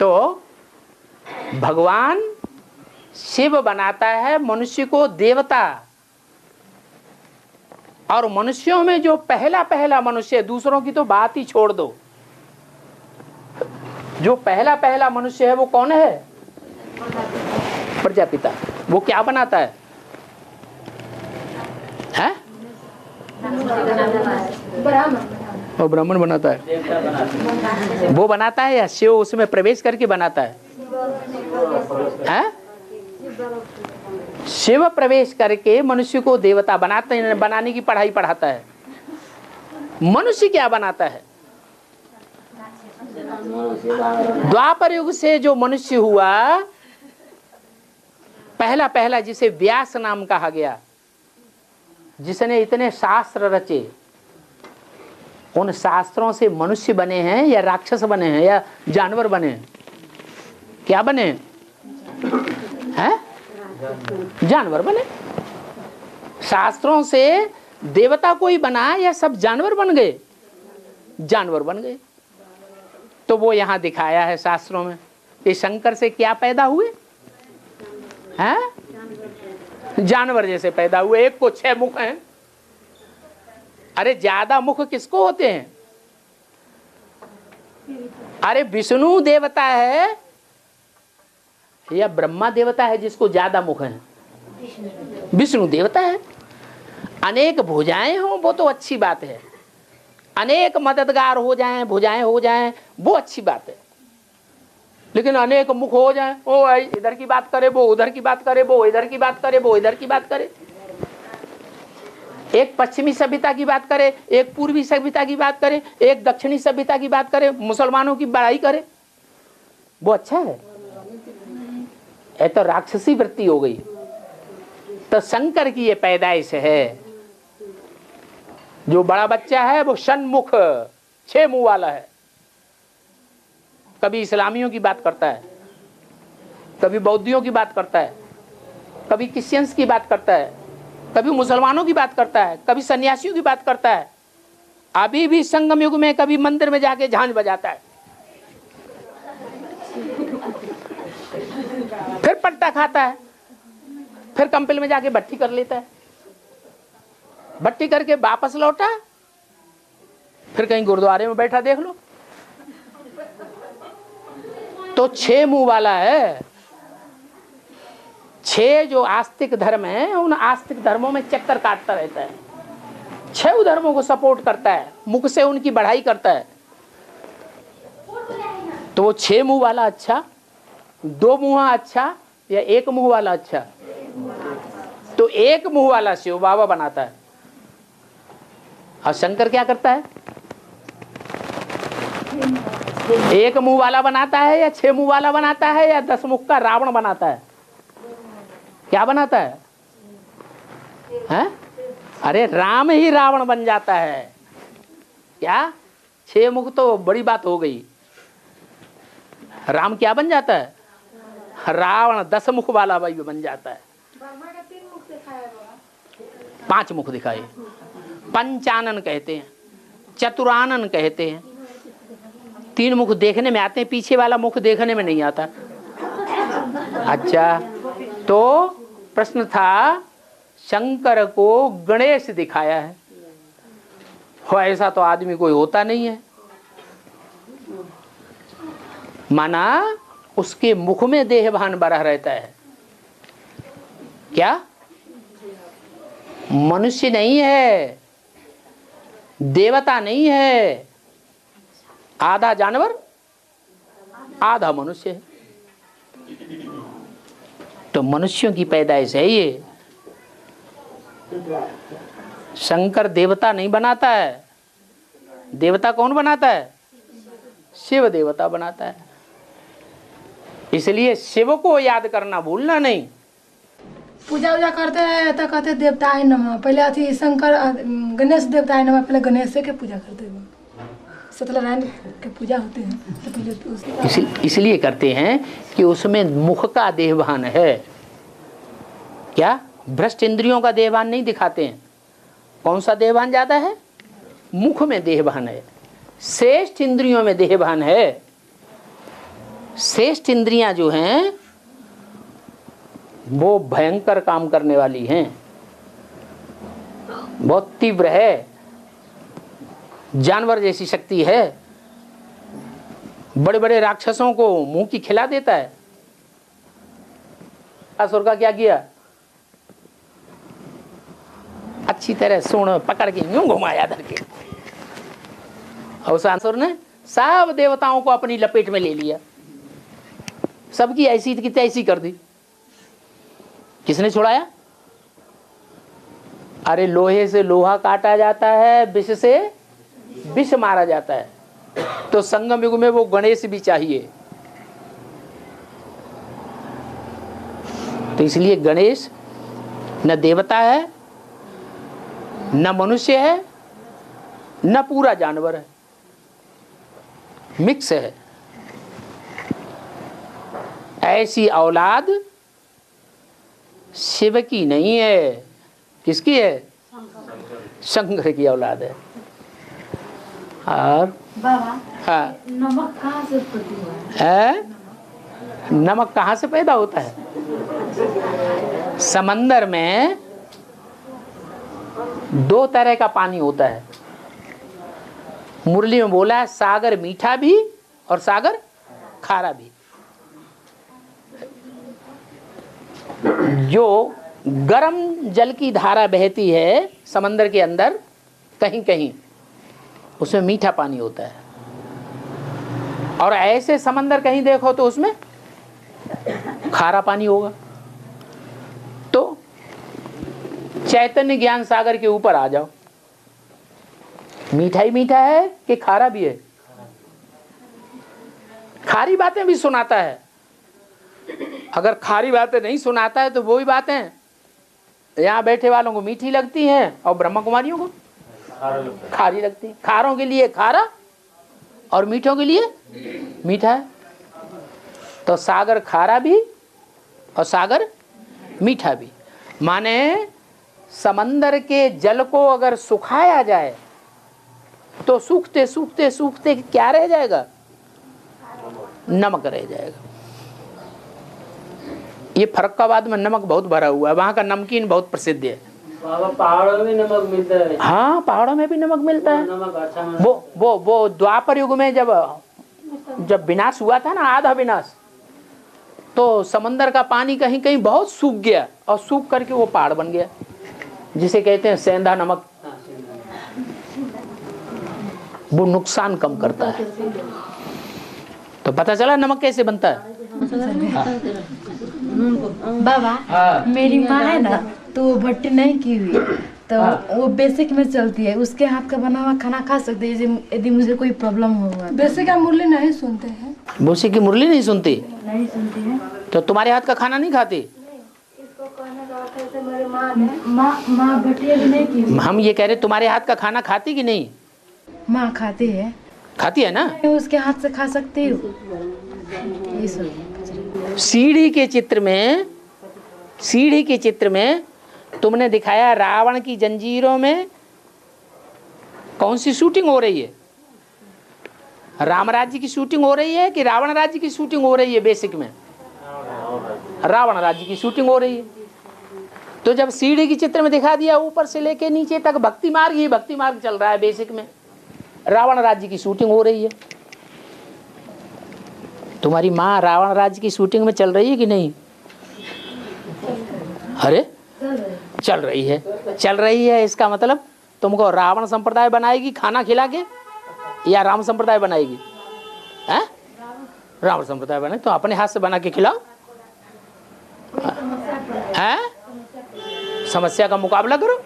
तो भगवान शिव बनाता है मनुष्य को देवता, और मनुष्यों में जो पहला पहला मनुष्य, दूसरों की तो बात ही छोड़ दो, जो पहला पहला मनुष्य है वो कौन है? प्रजापिता। वो क्या बनाता है? हैं? वो ब्राह्मण बनाता है। वो बनाता है या शिव उसमें प्रवेश करके बनाता है? है? शिव प्रवेश करके मनुष्य को देवता बनाने की पढ़ाई पढ़ाता है। मनुष्य क्या बनाता है? द्वापर युग से जो मनुष्य हुआ, पहला जिसे व्यास नाम कहा गया, जिसने इतने शास्त्र रचे, उन शास्त्रों से मनुष्य बने हैं या राक्षस बने हैं या जानवर बने हैं? क्या बने हैं? जानवर बने। शास्त्रों से देवता कोई बना या सब जानवर बन गए? जानवर बन गए। तो वो यहां दिखाया है शास्त्रों में कि शंकर से क्या पैदा हुए हैं? जानवर जैसे पैदा हुए। एक को 6 मुख हैं। अरे ज्यादा मुख किसको होते हैं? अरे विष्णु देवता है या ब्रह्मा देवता है जिसको ज्यादा मुख हैं? विष्णु देवता है। अनेक भुजाएं हो वो तो अच्छी बात है, अनेक मददगार हो जाएं, भुजाएं हो जाएं, वो अच्छी बात है। लेकिन अनेक मुख हो जाएं, ओ इधर की बात करे, वो उधर की बात करे, वो इधर की बात करे, वो इधर की बात करे, एक पश्चिमी सभ्यता की बात करे, एक पूर्वी सभ्यता की बात करे, एक दक्षिणी सभ्यता की बात करे, मुसलमानों की बड़ाई करे, वो अच्छा है? ये तो राक्षसी वृत्ति हो गई। तो शंकर की ये पैदाइश है। जो बड़ा बच्चा है वो षण्मुख 6 मुंह वाला है। कभी इस्लामियों की बात करता है, कभी बौद्धियों की बात करता है, कभी क्रिश्चियंस की बात करता है, कभी मुसलमानों की बात करता है, कभी सन्यासियों की बात करता है। अभी भी संगम युग में कभी मंदिर में जाके झांझ बजाता है, फिर पट्टा खाता है, फिर कंपिल में जाके भट्टी कर लेता है, भट्टी करके वापस लौटा, फिर कहीं गुरुद्वारे में बैठा देख लो। तो 6 मुंह वाला है। 6 जो आस्तिक धर्म है, उन आस्तिक धर्मों में चक्कर काटता रहता है, 6 धर्मों को सपोर्ट करता है, मुख से उनकी बढ़ाई करता है। तो वो 6 मुंह वाला अच्छा, 2 मुंह अच्छा या 1 मुंह वाला अच्छा? तो 1 मुंह वाला शिव बाबा बनाता है। और शंकर क्या करता है? 1 मुंह वाला बनाता है या 6 मुंह वाला बनाता है या 10 मुख का रावण बनाता है? क्या बनाता है? हैं? अरे राम ही रावण बन जाता है क्या? 6 मुख तो बड़ी बात हो गई। राम क्या बन जाता है? रावण 10 मुख वाला भाई बन जाता है। 5 मुख दिखाए। पंचानन कहते हैं, चतुरानन कहते हैं। 3 मुख देखने में आते हैं, पीछे वाला मुख देखने में नहीं आता। अच्छा, तो प्रश्न था शंकर को गणेश दिखाया है। हो ऐसा तो आदमी कोई होता नहीं है। माना उसके मुख में देहभान भरा रहता है। क्या? मनुष्य नहीं है, देवता नहीं है, आधा जानवर आधा मनुष्य है। तो मनुष्यों की पैदाइश है ये। शंकर देवता नहीं बनाता है। देवता कौन बनाता है? शिव देवता बनाता है। इसलिए शिव को याद करना भूलना नहीं। पूजा उजा करते हैं तो कहते देवताय नमः। पहले अथी शंकर गणेश देवताय नमः, पहले गणेश के पूजा करते हैं। सत्यनारायण के पूजा होते हैं तो पहले इसलिए करते हैं कि उसमें मुख का देहभान है। क्या? भ्रष्ट इंद्रियों का देहभान नहीं दिखाते हैं। कौन सा देहभान ज्यादा है? मुख में देहभान है। श्रेष्ठ इंद्रियों में देहभान है। श्रेष्ठ इंद्रियां जो हैं वो भयंकर काम करने वाली हैं, बहुत तीव्र है, जानवर जैसी शक्ति है। बड़े बड़े राक्षसों को मुंह की खिला देता है। असुर का क्या किया? अच्छी तरह सूंड पकड़ के यूं घुमाया धर के, और उस असुर ने सब देवताओं को अपनी लपेट में ले लिया। सबकी ऐसी की तैसी कर दी। किसने छुड़ाया? अरे लोहे से लोहा काटा जाता है, विष से विष मारा जाता है। तो संगम युग में वो गणेश भी चाहिए। तो इसलिए गणेश न देवता है, न मनुष्य है, न पूरा जानवर है, मिक्स है। ऐसी औलाद शिव की नहीं है। किसकी है? शंकर की औलाद है। और बाबा, हाँ, नमक कहाँ से उत्पत्ति हुआ है? नमक कहाँ से पैदा होता है? समंदर में दो तरह का पानी होता है। मुरली में बोला है सागर मीठा भी और सागर खारा भी। जो गर्म जल की धारा बहती है समंदर के अंदर कहीं कहीं, उसमें मीठा पानी होता है। और ऐसे समंदर कहीं देखो तो उसमें खारा पानी होगा। तो चैतन्य ज्ञान सागर के ऊपर आ जाओ, मीठा ही मीठा है कि खारा भी है? खारी बातें भी सुनाता है। अगर खारी बातें नहीं सुनाता है तो वही बातें यहाँ बैठे वालों को मीठी लगती हैं और ब्रह्मा कुमारियों को खारी लगती है। खारों के लिए खारा और मीठों के लिए मीठा है। तो सागर खारा भी और सागर मीठा भी, माने समंदर के जल को अगर सुखाया जाए तो सूखते सूखते सूखते क्या रह जाएगा? नमक रह जाएगा। ये फर्रुखाबाद में नमक बहुत भरा हुआ है, वहाँ का नमकीन बहुत प्रसिद्ध है। पहाड़ों में नमक मिलता है। हाँ, पहाड़ों में भी नमक मिलता है। नमक अच्छा वो द्वापर युग में जब विनाश हुआ था ना, आधा विनाश, तो समंदर का पानी कहीं कहीं बहुत सूख गया और सूख करके वो पहाड़ बन गया, जिसे कहते हैं सेंधा नमक। वो नुकसान कम करता है। तो पता चला नमक कैसे बनता है। बाबा, मेरी माँ है ना, तो वो भट्टी नहीं की हुई, तो वो बेसिक में चलती है। उसके हाथ का बना हुआ खाना खा सकते हैं यदि मुझे कोई प्रॉब्लम होगा। बेसिक का मुरली नहीं सुनते हैं। बेसिक की मुरली नहीं सुनती? नहीं सुनती है। तो तुम्हारे हाथ का खाना नहीं खाती? माँ भट्टी अभी नहीं की। हम ये कह रहे तुम्हारे हाथ का खाना खाती कि नहीं? माँ खाती है। खाती है ना? मैं उसके हाथ से खा सकती हूँ। सीढ़ी के चित्र में तुमने दिखाया रावण की जंजीरों में कौन सी शूटिंग हो रही है? राम राज्य की शूटिंग हो रही है कि रावण राज्य की शूटिंग हो रही है? बेसिक में रावण राज्य की शूटिंग हो रही है। तो जब सीढ़ी के चित्र में दिखा दिया ऊपर से लेके नीचे तक भक्ति मार्ग ही भक्ति मार्ग चल रहा है, बेसिक में रावण राज्य की शूटिंग हो रही है। तुम्हारी माँ रावण राज्य की शूटिंग में चल रही है कि नहीं? अरे चल रही है। चल रही है, इसका मतलब तुमको रावण संप्रदाय बनाएगी खाना खिला के या राम संप्रदाय बनाएगी? हैं? रावण संप्रदाय बनाए तो अपने हाथ से बना के खिलाओ। हैं? समस्या का मुकाबला करो।